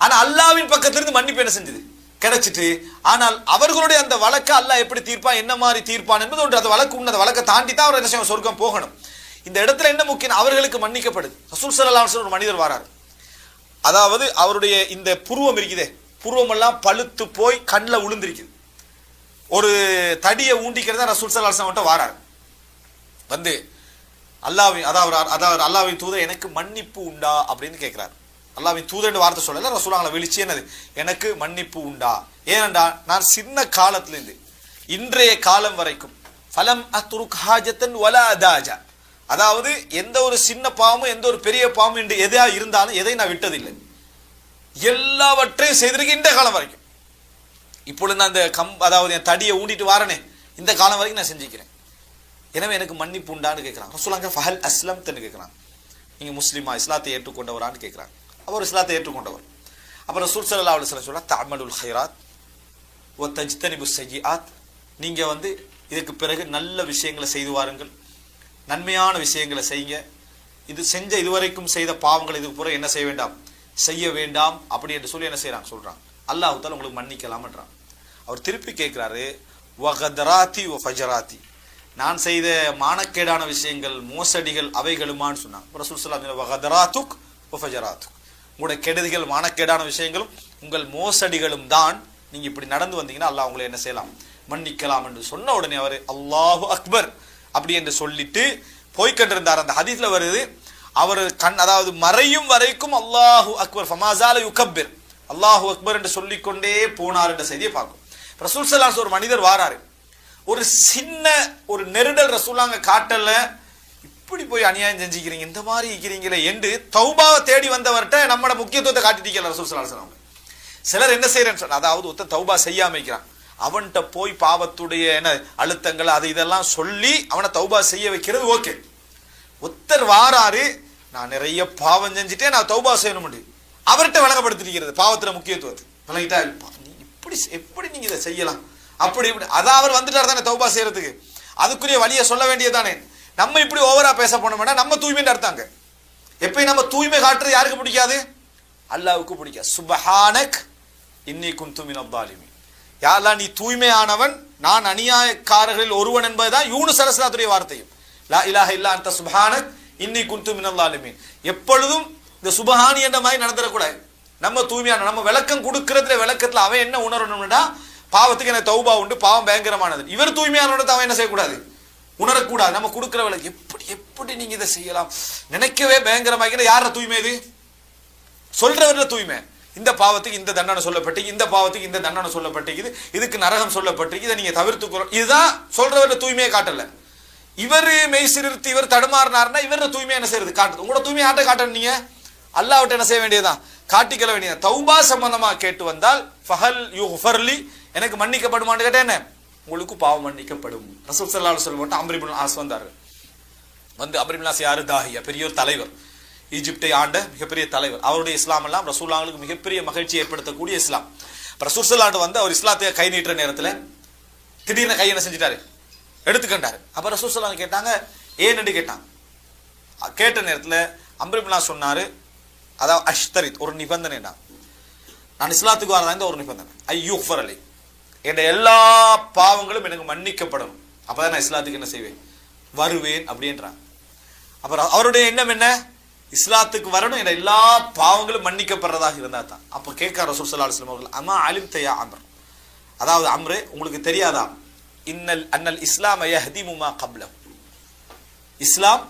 ஆனா அல்லாஹ்வின் பக்கத்திலிருந்து மன்னிப்பு என்ன செஞ்சது? கிடைச்சிட்டு. ஆனால் அவர்களுடைய அந்த வழக்கை அல்லாஹ் எப்படி தீர்ப்பான், என்ன மாதிரி தீர்ப்பான் என்பது ஒன்று. அந்த வழக்கு உண்டு. அந்த வழக்கை தாண்டி தான் அவர் என்ன செய்யும்? சொர்க்கம் போகணும். இந்த இடத்துல என்ன முக்கியம்? அவர்களுக்கு மன்னிக்கப்படுது. ரசூல் ஸல்லல்லாஹு அலைஹி வஸல்லம் ஒரு மனிதர் வராரு. அதாவது அவருடைய இந்த புருவம் இருக்குதே, புருவம் எல்லாம் பழுத்து போய் கண்ணில் விழுந்திருக்குது. ஒரு தடியை ஊண்டிக்கிறதா ரசூல் ஸல்லல்லாஹு அலைஹி வஸல்லம் வராரு. வந்து அல்லாஹ்வின் தூதர், எனக்கு மன்னிப்பு உண்டா அப்படின்னு கேட்கிறார். அல்லாஹ்வின் தூதர் வார்த்தை சொல்லல, ரசூலுல்லாஹ் விழிச்சு என்னது? எனக்கு மன்னிப்பு உண்டா? ஏனென்றா நான் சின்ன காலத்திலிருந்து இன்றைய காலம் வரைக்கும் ஃபலம் அத்ருக் ஹாஜத்தன் வலா அதாஜா, அதாவது எந்த ஒரு சின்ன பாவமும் எந்த ஒரு பெரிய பாவம் என்று எதா இருந்தாலும் எதை நான் விட்டதில்லை. எல்லாவற்றையும் செய்திருக்கேன் இந்த காலம் வரைக்கும். இப்பொழுது நான் இந்த அதாவது என் தடியை ஊண்டிட்டு வாரனே, இந்த காலம் வரைக்கும் நான் செஞ்சுக்கிறேன். எனவே எனக்கு மன்னிப்பு உண்டான்னு கேட்கிறான். ரசூலுல்லாஹ் ஃபஹல் அஸ்லம்தன்னு கேட்கிறான். நீங்க முஸ்லிமா, இஸ்லாத்தை ஏற்றுக்கொண்டவரான்னு கேட்கிறாங்க. அவர் இஸ்லாத்தை ஏற்றுக்கொண்டவர். அப்புறம் ரசூல் ஸல்லல்லாஹு அலைஹி வஸல்லம் சொல்றாங்க, தஅமலுல் கைராத் வ தஜ்தனிபுஸ் ஸய்யிஆத், நீங்க இதுக்கு பிறகு நல்ல விஷயங்களை செய்து வாருங்கள், நன்மையான விஷயங்களை செய்யுங்க. இது செஞ்ச இதுவரைக்கும் செய்த பாவங்களை இதுக்கு பிறகு என்ன செய்ய வேண்டாம்? செய்ய வேண்டாம். அப்படி என்று சொல்லி என்ன செய்யறாங்க? சொல்றாங்க, அல்லாஹ் தஆலா உங்களுக்கு மன்னிக்கலாம்ன்றான். அவர் திருப்பி கேட்கிறாரு, வகதராத்தி வ ஃபஜராத்தி, நான் செய்த மானக்கேடான விஷயங்கள் மோசடிகள் அவைகளுமான்னு சொன்னாங்க. ரசூல் ஸல்லல்லாஹு அலைஹி வஸல்லம் வகதராத்துக் வ ஃபஜராத்துக், உங்களுடைய கெடுதிகள் மானக்கேடான விஷயங்களும் உங்கள் மோசடிகளும் தான். நீங்க இப்படி நடந்து வந்தீங்கன்னா அல்லாஹ் உங்களை என்ன செய்யலாம்? மன்னிக்கலாம் என்று சொன்ன உடனே அவர் அல்லாஹு அக்பர் அப்படி என்று சொல்லிட்டு போய்கொண்டிருந்தார். அந்த ஹதீஸ்ல வருது, அவர் அதாவது மறையும் வரைக்கும் அல்லாஹு அக்பர் ஃபமாஸால யுகப்பிர், அல்லாஹு அக்பர் என்று சொல்லிக்கொண்டே போனார் என்ற செய்தியை பார்க்கும். ரசூல் ஸல்லல்லாஹு அலைஹி வஸல்லம் ஒரு மனிதர் வாராரு. ஒரு சின்ன ஒரு நெருடல் ரசூலுல்லாஹ் காட்டல, இப்படி போய் அநியாயம் செஞ்சுக்கிறீங்க, இந்த மாதிரி இருக்கிறீங்களே என்று தௌபாவை தேடி வந்தவர்கிட்ட நம்மளோட முக்கியத்துவத்தை காட்டிட்டீங்க ரசூல் ஸல்லல்லாஹு அலைஹி வஸல்லம். சிலர் என்ன செய்யறேன்னு சொன்னா, அதாவது ஒருத்தன் தௌபா செய்யாம இருக்கிறான், அவன்கிட்ட போய் பாவத்துடைய என்ன அழுத்தங்கள் அது இதெல்லாம் சொல்லி அவனை தௌபா செய்ய வைக்கிறது ஓகே. ஒருத்தர் வாராரு, நான் நிறைய பாவம் செஞ்சுட்டே நான் தௌபா செய்யணும், அவர்கிட்ட விளங்கப்படுத்திருக்கிறது பாவத்துல முக்கியத்துவத்தை. விளங்கிட்டா, நீ இப்படி எப்படி நீங்க இதை செய்யலாம் அப்படி இப்படி, அதான் அவர் வந்துட்டார் தானே தௌபா செய்யறதுக்கு, அதுக்குரிய வழியை சொல்ல வேண்டியதானே. நம்ம இப்படி ஓவரா பேச போனோம்னா நம்ம தூய்மைன்னு அர்த்தாங்க. எப்பயும் நம்ம தூய்மை காட்டுறது யாருக்கு பிடிக்காது? அல்லாஹ்வுக்கு பிடிக்காது. சுப்ஹானக் இன்னி குன்து மினல் ஸாலிமீன், யா அல்லாஹ் நீ தூய்மையானவன், நான் அநியாயக்காரர்களில் ஒருவன் என்பதுதான் யூனுஸ் அலைஹிஸ்ஸலாத்துடைய வார்த்தையும். லா இலாஹ இல்லா அன்த சுப்ஹானக் இன்னி குன்து மினல் ஸாலிமீன். எப்பொழுதும் இந்த சுப்ஹானி என்ற மாதிரி நடந்துடக்கூடாது. நம்ம தூய்மையான நம்ம விளக்கம் கொடுக்கறதுல விளக்கத்துல அவன் என்ன உணரணும்னா பாவத்துக்கு எனக்கு தௌபா உண்டு, பாவம் பயங்கரமானது. இவர் தூய்மையான அவன் என்ன செய்யக்கூடாது, உணரக்கூடாது. நம்ம கொடுக்கிற விளக்கு எப்படி எப்படி நீங்க இதை செய்யலாம் நினைக்கவே பயங்கரமாக. யார தூய்மை இது? சொல்றவர்ல தூய்மை. இந்த பாவத்துக்கு இந்த தண்டனை சொல்லப்பட்டு, இந்த பாவத்துக்கு இந்த தண்டனை சொல்லப்பட்டிருக்குது, இதுக்கு நரகம் சொல்லப்பட்டிருக்கு, இதை நீங்க தவிர்த்துக்கணும். இதுதான் சொல்றவர்ல தூய்மையை காட்டல. இவர் மெய் சிறுத்து இவர் தடுமாறினார்னா இவர தூய்மை என்ன செய்யறது காட்டுது. உங்களோட தூய்மை யார்ட்ட காட்டணும்? நீங்க அல்லாஹ்விட்ட என்ன செய்ய வேண்டியதுதான், காட்டிக்கல வேண்டியது. தௌபா சம்பந்தமா கேட்டு வந்தால் ஃபஹல் யுஃபர்லி, எனக்கு மன்னிக்கப்படுமான்னு கேட்டா என்ன, உங்களுக்கு பாவம் மன்னிக்கப்படும். ரசூல் ஸல்லல்லாஹு அலைஹி வஸல்லம் அம்ர் இப்னு ஆஸ் வந்தார்கள். வந்து அம்ர் இப்னு ஆஸ் யாரு? தாஹியா, பெரிய ஒரு தலைவர், ஈஜிப்டை ஆண்ட மிகப்பெரிய தலைவர். அவருடைய இஸ்லாம் எல்லாம் ரசூலுல்லாஹ்வுக்கு மிகப்பெரிய மகிழ்ச்சி ஏற்படுத்தக்கூடிய இஸ்லாம். ரசூல் ஸல்லல்லாஹு அலைஹி வந்து அவர் இஸ்லாத்தை கை நீட்டுற நேரத்தில் திடீர்னு கை என்ன செஞ்சிட்டாரு, எடுத்துக்கண்டாரு. அப்ப ரசூல் ஸல்லல்லாஹு அலைஹி கேட்டாங்க, ஏன்னு கேட்டாங்க. கேட்ட நேரத்தில் அம்ர் இப்னு ஆஸ் சொன்னாரு, அதாவது அஷ்தரித், ஒரு நிபந்தனைடா, நான் இஸ்லாத்துக்கு வரதா ஒரு நிபந்தனை, ஐயூஃபர் அலி, என்ற எல்லா பாவங்களும் எனக்கு மன்னிக்கப்படும், அப்பதான் நான் இஸ்லாத்துக்கு என்ன செய்வேன், வருவேன் அப்படின்றான். அப்புறம் அவருடைய எண்ணம் என்ன, இஸ்லாத்துக்கு வரணும், என்ற எல்லா பாவங்களும் மன்னிக்கப்படுறதாக இருந்தா தான். அப்ப கேட்க ரசூல் ஸல்லல்லாஹு அலைஹி வஸல்லம் அவர்கள், அமா அலிம் தயா அம்ர், அதாவது அம்ரே உங்களுக்கு தெரியாதா, அன்னல் இஸ்லாம் யஹ்திமு மா கப்லஹு, இஸ்லாம்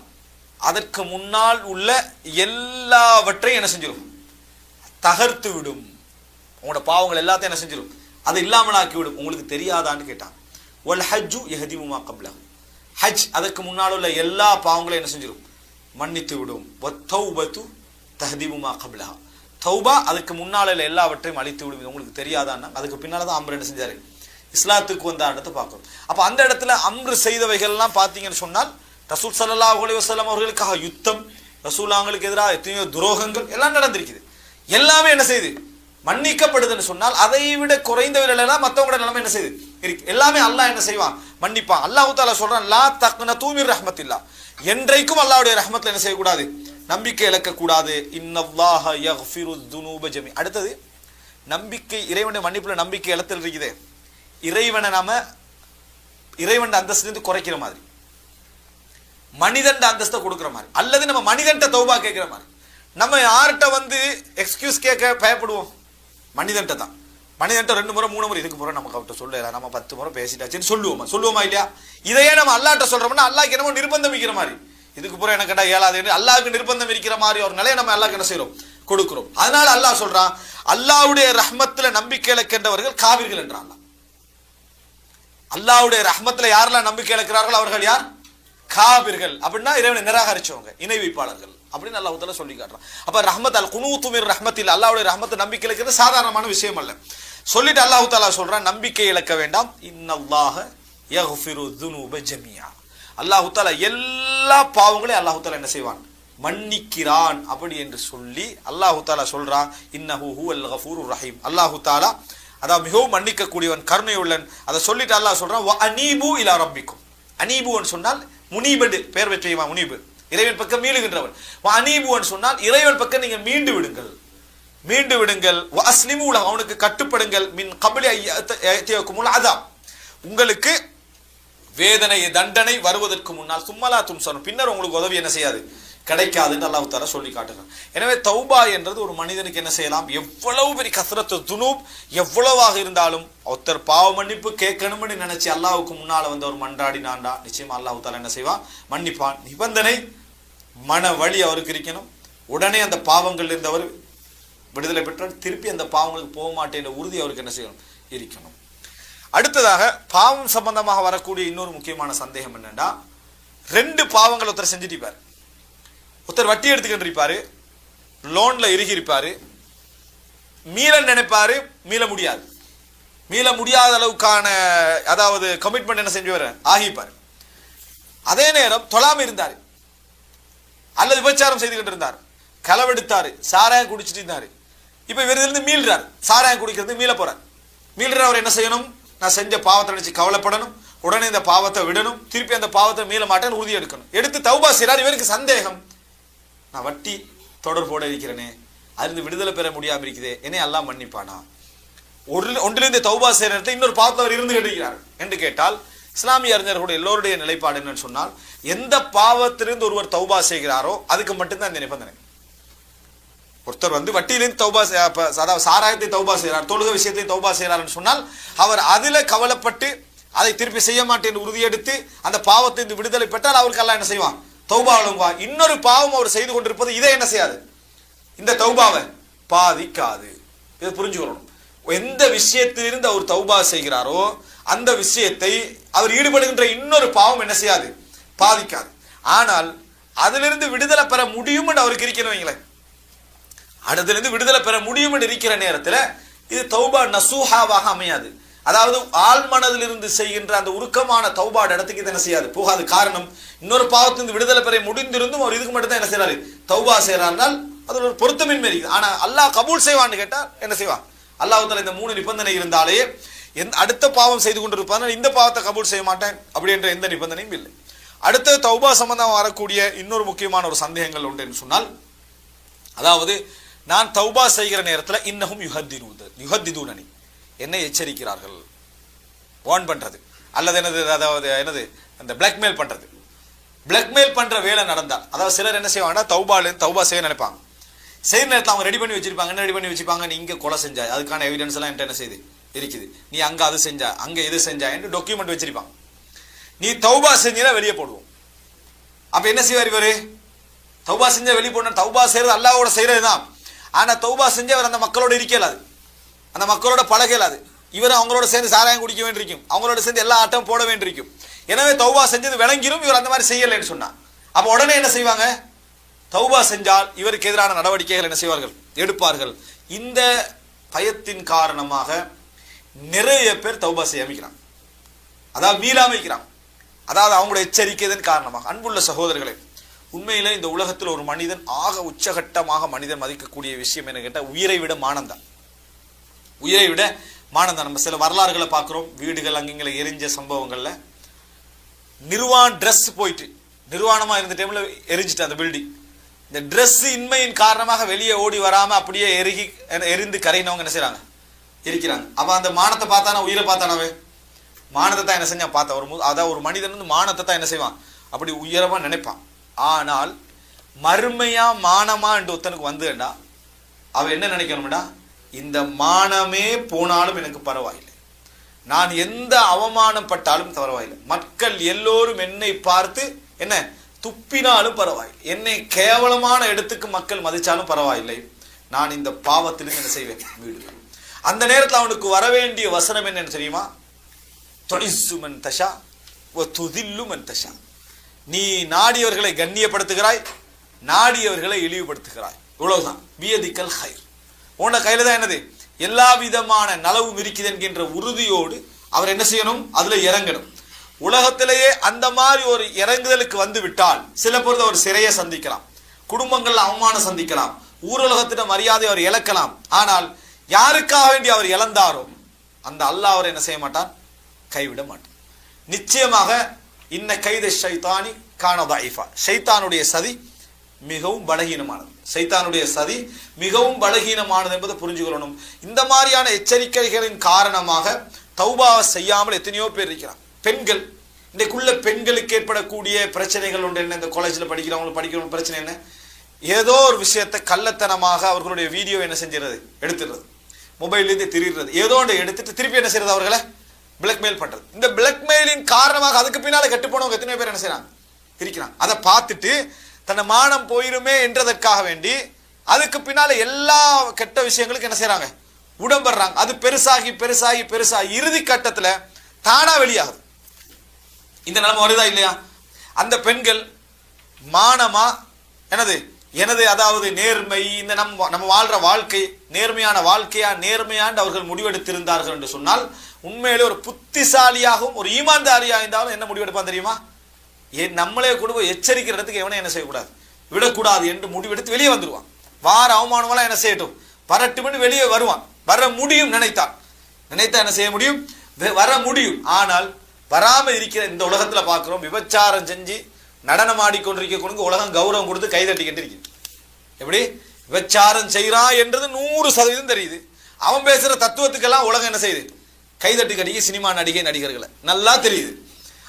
அதற்கு முன்னால் உள்ள எல்லாவற்றையும் என்ன செஞ்சிடும், தகர்த்து விடும். உங்களோட பாவங்கள் எல்லாத்தையும் என்ன செஞ்சிடும், அதை இல்லாமலாக்கி விடும். உங்களுக்கு தெரியாதான்னு கேட்டான். வல் ஹஜ்ஜு யஹ்திமு மா கப்லஹு, ஹஜ் அதற்கு முன்னால் உள்ள எல்லா பாவங்களையும் என்ன செஞ்சிடும், மன்னித்து விடும். வத்தௌபத்து தஹ்திமு மா கப்லஹா, தௌபா அதுக்கு முன்னால் உள்ள எல்லாவற்றையும் அழித்து விடும். உங்களுக்கு தெரியாதான்னா அதுக்கு பின்னால்தான் அம்ர் என்ன செஞ்சாரு, இஸ்லாத்துக்கு வந்த இடத்தை பார்க்கணும். அப்ப அந்த இடத்துல அம்ர் செய்தவைகள் எல்லாம் பார்த்தீங்கன்னு சொன்னால் ரசூல் ஸல்லல்லாஹு அலைஹி வஸல்லம் அவர்களுக்காக யுத்தம், ரசூலுல்லாஹ்வுக்கு எதிராக எத்தனையோ துரோகங்கள் எல்லாம் நடந்திருக்குது. எல்லாமே என்ன செய்யுது, மன்னிக்கப்படுதுன்னு சொன்னால் அதை விட குறைந்தவர்கள் எல்லாம் மற்றவங்களோட நிலைமை என்ன செய்யுது இருக்கு. எல்லாமே அல்லாஹ் என்ன செய்வான், மன்னிப்பான். அல்லாஹ் தஆலா சொல்றான், லா தக்னது மிர் ரஹ்மத்தில்லாஹ், என்றைக்கும் அல்லாஹ்வுடைய ரஹ்மத்துல என்ன செய்யக்கூடாது, நம்பிக்கை இழக்க கூடாது. இன்னல்லாஹ யக்ஃபிரு ذுனூப ஜமீ. அடுத்தது நம்பிக்கை, இறைவனுடைய மன்னிப்புல நம்பிக்கை இழத்தல் இருக்குதே, இறைவனை நாம இறைவன் அந்தஸ்திலிருந்து குறைக்கிற மாதிரி, மனிதன் அந்தஸ்தை கொடுக்கிற மாதிரி, அல்லது நம்ம மனிதன்ட்ட தௌபா கேட்கிற மாதிரி. நம்ம யார்கிட்ட வந்து எக்ஸ்கியூஸ் கேட்க பயப்படுவோம், மனிதன்ட்ட தான். மனிதன்ட்ட 2 முறை 3 முறை இதுக்கு முறை நமக்கு அவர்கிட்ட சொல்லல, நம்ம 10 முறை பேசிட்டாச்சுன்னு சொல்லுவோமா இல்லையா? இதையே நம்ம அல்லாஹ்ட்ட சொல்றோம்னா அல்லாஹ்க்கு என்னமோ நிர்பந்தம் வைக்கிற மாதிரி, இதுக்கு புறம் எனக்கு கேட்டா ஏழாது, அல்லாஹ்க்கு நிர்பந்தம் இருக்கிற மாதிரி ஒரு நிலையை நம்ம அல்லாஹ்க்கு என்ன செய்யறோம், கொடுக்கிறோம். அதனால அல்லாஹ் சொல்றான், அல்லாஹ்வுடைய ரஹ்மத்துல நம்பிக்கை இழக்கின்றவர்கள் காவிர்கள் என்றான். அல்லாஹ்வுடைய ரஹ்மத்துல யாரெல்லாம் நம்பிக்கை இழக்கிறார்கள் அவர்கள் யார், காபிர்கள். அப்படின்னா இறைவனை நிராகரிச்சவங்க, இணை வைப்பாளர்கள் அப்படின்னு அல்லாஹ் தஆலா சொல்லி காட்டுறான். அப்ப ரஹ்மத் அல் குனூது மிர் ரஹ்மத்தில், அல்லாஹ்வுடைய ரஹ்மத்தை நம்பிக்கை இழக்கிறது சாதாரணமான விஷயம் அல்ல. சொல்லிட்டு அல்லாஹ் தஆலா சொல்றான், நம்பிக்கை இழக்க வேண்டாம். இன்னல்லாஹ யக்ஃபிரு ذுனூப ஜமீஆ, அல்லாஹ் தஆலா எல்லா பாவங்களையும் அல்லாஹ் தஆலா என்ன செய்வான், மன்னிக்கிறான். அப்படி என்று சொல்லி அல்லாஹ் தஆலா சொல்றான், இன்னஹு ஹுவல் கஃபூருர் ரஹீம், அல்லாஹ் தஆலா அதாவது மிகவும் மன்னிக்க கூடியவன், கருணை உள்ளவன். அதை சொல்லிட்டு அல்லாஹ் சொல்றான், வ அனீபு இலா ரப்பிக்கும், அனீபுன்னு சொன்னால் முனீபு, பெயர் பெற்றவா முனீபு, இறைவன் பக்கம் மீளுகின்றவன். அனீபுன்னு சொன்னால் இறைவன் பக்கம் நீங்க மீண்டு விடுங்கள். அஸ்லிமு லஹு, அவனுக்கு கட்டுப்படுங்கள். மின் கப்லி யஅதியகுமுல் அஸாப், உங்களுக்கு வேதனை தண்டனை வருவதற்கு முன்னால், சும்மலா தும்சன், பின்னர் உங்களுக்கு உதவி என்ன செய்யாது, கிடைக்காதுன்னு அல்லாஹ் தஆலா சொல்லி காட்டுறான். எனவே தௌபா என்றது ஒரு மனிதனுக்கு என்ன செய்யலாம், எவ்வளவு பெரிய கஸ்ரத்து துனூப் எவ்வளவாக இருந்தாலும் ஒருத்தர் பாவ மன்னிப்பு கேட்கணும்னு நினைச்சு அல்லாஹ்வுக்கு முன்னால வந்து ஒரு மன்றாடினாண்டா நிச்சயமா அல்லாஹ் தஆலா என்ன செய்வான், மன்னிப்பான். நிபந்தனை மன வழி அவருக்கு இருக்கணும். உடனே அந்த பாவங்கள் இருந்தவர் விடுதலை பெற்றால் திருப்பி அந்த பாவங்களுக்கு போக மாட்டேன் உறுதி அவருக்கு என்ன செய்யணும், இருக்கணும். அடுத்ததாக பாவம் சம்பந்தமாக வரக்கூடிய இன்னொரு முக்கியமான சந்தேகம் என்னன்னா, 2 பாவங்கள் ஒருத்தர் செஞ்சுட்டிருப்பார். ஒருத்தர் வட்டி எடுத்துக்கிட்டு இருப்பாரு, லோன்ல இறுகி இருப்பாரு, மீள நினைப்பாரு, மீள முடியாத அளவுக்கான அதாவது கமிட்மெண்ட் என்ன செஞ்சு ஆகிப்பாரு. அதே நேரம் தொழாம இருந்தாரு, அல்லது விபச்சாரம் செய்துகிட்டு இருந்தார், களவெடுத்தாரு, சாராயம் குடிச்சிட்டு இருந்தாரு. இப்ப இவரிலிருந்து மீள்றாரு, சாராயம் குடிக்கிறது மீள போறார். மீள்றவர் என்ன செய்யணும், நான் செஞ்ச பாவத்தை நினைச்சு கவலைப்படணும், உடனே இந்த பாவத்தை விடணும், திருப்பி அந்த பாவத்தை மீள மாட்டேன்னு உறுதி எடுக்கணும். எடுத்து தௌபா செய்றார். இவருக்கு சந்தேகம், நான் வட்டி தொடர்போட இருக்கிறேனே, அதிலிருந்து விடுதலை பெற முடியாம இருக்குதே, என்னை அல்லாஹ் மன்னிப்பானா? ஒன்றிலிருந்து தௌபா செய்யற இடத்துல இன்னொரு பாவத்தில் அவர் இருந்து கிடைக்கிறார் என்று கேட்டால், இஸ்லாமிய அறிஞர்களுடைய எல்லோருடைய நிலைப்பாடு என்னன்னு சொன்னால், எந்த பாவத்திலிருந்து ஒருவர் தௌபா செய்கிறாரோ அதுக்கு மட்டும்தான் இந்த நிபந்தனை. ஒருத்தர் வந்து வட்டியிலிருந்து தௌபா, அதாவது சாராயத்தை தௌபா செய்கிறார், தொழுகை விஷயத்தை தௌபா செய்கிறார்னு சொன்னால் அவர் அதுல கவலைப்பட்டு அதை திருப்பி செய்ய மாட்டேன் உறுதியெடுத்து அந்த பாவத்தை விடுதலை பெற்றால் அவருக்கு எல்லாம் என்ன செய்வான், தௌபா வழங்குவான். இன்னொரு பாவம் அவர் செய்து கொண்டிருப்பது இதை என்ன செய்யாது, இந்த தௌபாவை பாதிக்காது. இதை புரிஞ்சுக்கணும். எந்த விஷயத்திலிருந்து அவர் தௌபா செய்கிறாரோ அந்த விஷயத்தை அவர் ஈடுபடுகின்ற இன்னொரு பாவம் என்ன செய்யாது, பாதிக்காது. ஆனால் அதிலிருந்து விடுதலை பெற முடியும் என்று அவருக்கு இருக்கிறவங்களேன், அதிலிருந்து விடுதலை பெற முடியும் என்று இருக்கிற நேரத்தில் இது தௌபா நசூஹாவாக அமையாது. அதாவது ஆழ்மனதிலிருந்து செய்கின்ற அந்த உருக்கமான தௌபா இடத்துக்கு இது என்ன செய்யாது, போகாது. காரணம், இன்னொரு பாவத்திலிருந்து விடுதலை பெற முடிந்திருந்தும் அவர் இதுக்கு மட்டும் தான் என்ன செய்யறாரு, தௌபா செய்யறாருனால் அது ஒரு பொருத்தமின்மை இருக்குது. ஆனா அல்லாஹ் கபூல் செய்வான்னு கேட்டா என்ன செய்வான், அல்லாஹ்வுத்தாலா இந்த 3 நிபந்தனை இருந்தாலே அடுத்த பாவம் செய்து கொண்டிருப்பார், இந்த பாவத்தை கபூல் செய்ய மாட்டேன் அப்படி என்ற எந்த நிபந்தனையும் இல்லை. அடுத்த தௌபா சம்பந்தம் வரக்கூடிய இன்னொரு முக்கியமான ஒரு சந்தேகங்கள் உண்டு என்று சொன்னால், அதாவது நான் தௌபா செய்கிற நேரத்தில் இன்னஹும் யுஹத்திதூனனி, என்னை எச்சரிக்கிறார்கள், வார்ன் பண்றது அல்லது என்னது, அதாவது என்னது அந்த பிளாக்மெயில் பண்றது. பிளாக்மெயில் பண்ற வேலை நடந்தால், அதாவது சிலர் என்ன செய்வாங்கன்னா தௌபா செய்ய நினைப்பாங்க, செய்கிற நேரத்தில் அவங்க ரெடி பண்ணி வச்சிருப்பாங்க. என்ன ரெடி பண்ணி வச்சிருப்பாங்க, நீ இங்கே கொலை செஞ்சாய் அதுக்கான எவிடன்ஸ் எல்லாம் என்ன செய்து இருக்குது, நீ அங்கே அது செஞ்சா அங்கே இது செஞ்சா என்று டாக்குமெண்ட் வச்சிருப்பாங்க. நீ தௌபா செஞ்சா வெளியே போடுவோம். அப்ப என்ன செய்வார் இவரு, தௌபா செஞ்சா வெளியே போடணும். தௌபா செய்யறது அல்லாஹ்வோட செய்யறது தான். ஆனா தௌபா செஞ்சு அவர் அந்த மக்களோட இருக்கலாது, அந்த மக்களோட பழகலாது. இவர் அவங்களோட சேர்ந்து சாராயம் குடிக்க வேண்டியிருக்கும், அவங்களோட சேர்ந்து எல்லா ஆட்டம் போட வேண்டியிருக்கும். எனவே தௌபா செஞ்சது விளங்கிரும் இவர் அந்த மாதிரி செய்யலைன்னு சொன்னா, அப்ப உடனே என்ன செய்வாங்க, தௌபா செஞ்சால் இவருக்கு எதிரான நடவடிக்கைகள் என்ன செய்வார்கள், எடுப்பார்கள். இந்த பயத்தின் காரணமாக நிறைய பேர் தௌபா செய்ய அமைக்கிறான், அதாவது மீளாம வைக்கிறான். அதாவது அவங்களோட எச்சரிக்கையின் காரணமாக. அன்புள்ள சகோதரர்களே, உண்மையில இந்த உலகத்தில் ஒரு மனிதன் ஆக உச்சகட்டமாக மனிதன் மதிக்கக்கூடிய விஷயம் என்ன கேட்டால் உயிரை விட மானந்தான். உயிரை விட மானந்தான். நம்ம சில வரலாறுகளை பார்க்கிறோம், வீடுகள் அங்கிங்களை எரிஞ்ச சம்பவங்கள்ல நிர்வாண ட்ரெஸ் போயிட்டு நிர்வாணமா இருந்த டைம்ல எரிஞ்சிட்டு அந்த பில்டிங், இந்த ட்ரெஸ் இன்மையின் காரணமாக வெளியே ஓடி வராம அப்படியே எரிந்து கரையினவங்க என்ன செய்யறாங்க, இருக்கிறாங்க. அப்ப அந்த மானத்தை பார்த்தானா, உயிரை பார்த்தானாவே, மானத்தை தான் என்ன செஞ்சான் பார்த்த. அதாவது ஒரு மனிதன் வந்து மானத்தை தான் என்ன செய்வான், அப்படி உயரமா நினைப்பான். ஆனால் மறுமையா மானமா என்று ஒருத்தனுக்கு வந்துடா அவன் என்ன நினைக்கணும்டா, இந்த மானமே போனாலும் எனக்கு பரவாயில்லை, நான் எந்த அவமானம் பட்டாலும் பரவாயில்லை, மக்கள் எல்லோரும் என்னை பார்த்து என்ன துப்பினாலும் பரவாயில்லை, என்னை கேவலமான இடத்துக்கு மக்கள் மதிச்சாலும் பரவாயில்லை, நான் இந்த பாவத்திலிருந்து என்ன செய்வேன், வீடுவேன். அந்த நேரத்தில் அவனுக்கு வர வேண்டிய வசனம் என்னன்னு தெரியுமா, துஇஸ்ஸு மன் தஷா வ துதில்லு மன் தஷா, நீ நாடியவர்களை கண்ணியப்படுத்துகிறாய், நாடியவர்களை இழிவுபடுத்துகிறாய், இவ்வளவுதான். பியதிக்கல் ஹைர், உன்ன கையில தான் என்னது, எல்லா விதமான நலவும் இருக்குது என்கின்ற உறுதியோடு அவர் என்ன செய்யணும், அதுல இறங்கணும். உலகத்திலேயே அந்த மாதிரி ஒரு இறங்குதலுக்கு வந்து விட்டால் சில பொழுது அவர் சிறையை சந்திக்கலாம், குடும்பங்கள்ல அவமானம் சந்திக்கலாம், ஊரலகத்தின மரியாதை அவர் இழக்கலாம். ஆனால் யாருக்காக வேண்டி அவர் இழந்தாரோ அந்த அல்லாஹ் அவர் என்ன செய்ய மாட்டான், கைவிட மாட்டான். நிச்சயமாக இன்ன கைத ஷைத்தானி கான தஈஃபா, ஷைத்தானுடைய சதி மிகவும் பலகீனமானது, சைத்தானுடைய சதி மிகவும் பலகீனமானது என்பதை புரிஞ்சுக்கொள்ளணும். இந்த மாதிரியான எச்சரிக்கைகளின் காரணமாக தௌபா செய்யாமல் எத்தனையோ பேர் இருக்கிறான். பெண்கள், இன்றைக்குள்ள பெண்களுக்கு ஏற்படக்கூடிய பிரச்சனைகள் உண்டு. என்ன, இந்த காலேஜில் படிக்கிறவங்க பிரச்சனை என்ன, ஏதோ ஒரு விஷயத்தை கள்ளத்தனமாக அவர்களுடைய வீடியோ என்ன செஞ்சிடறது, எடுத்துடுறது, மொபைல்லேருந்து திரிடுறது, ஏதோ ஒன்று எடுத்துட்டு திருப்பி என்ன செய்யறது, அவர்களை பிளாக்மெயில் பண்றது. இந்த பிளாக்மெயிலின் காரணமாக அதுக்கு பின்னால கெட்டு போனவங்க எத்தனை பேர் என்ன செய்யறாங்க, இருக்கிறாங்க. அதை பார்த்துட்டு தன்னை மானம் போயிருமே என்றதற்காக வேண்டி அதுக்கு பின்னால எல்லா கெட்ட விஷயங்களுக்கு என்ன செய்யறாங்க, உடம்படுறாங்க. அது பெருசாகி பெருசாகி பெருசாகி இறுதி கட்டத்துல தானா வெளியாகுது. இந்த நிலைமை வருதா இல்லையா? அந்த பெண்கள் மானமா எனது அதாவது நேர்மை, இந்த நம்ம வாழ்ற வாழ்க்கை நேர்மையான வாழ்க்கையா, நேர்மையாண்டு அவர்கள் முடிவெடுத்திருந்தார்கள் என்று சொன்னால் உண்மையிலே ஒரு புத்திசாலியாகவும் ஒரு ஈமான்தாரியா இருந்தாலும் என்ன முடிவெடுப்பான் தெரியுமா, நம்மளே கூட எச்சரிக்கிறதுக்கு எவனை என்ன செய்யக்கூடாது, விடக்கூடாது என்று முடிவெடுத்து வெளியே வந்துருவான். வார அவமானமெல்லாம் என்ன செய்யட்டும், வரட்டும்னு வெளியே வருவான். வர முடியும், நினைத்தா என்ன செய்ய முடியும், வர முடியும். ஆனால் வராம இருக்கிற இந்த உலகத்துல பார்க்கிறோம், விபச்சாரம் செஞ்சு நடனம் ஆடிக்கொண்டிருக்க உலகம் கௌரவம் கொடுத்து கைதட்டிக்கிட்டு இருக்கு. எப்படி விபச்சாரம் செய்யறான் என்றது 100% தெரியுது. அவன் பேசுற தத்துவத்துக்கெல்லாம் உலகம் என்ன செய்யுது, கைதட்டி கடிக்க சினிமா நடிகர்களை நல்லா தெரியுது.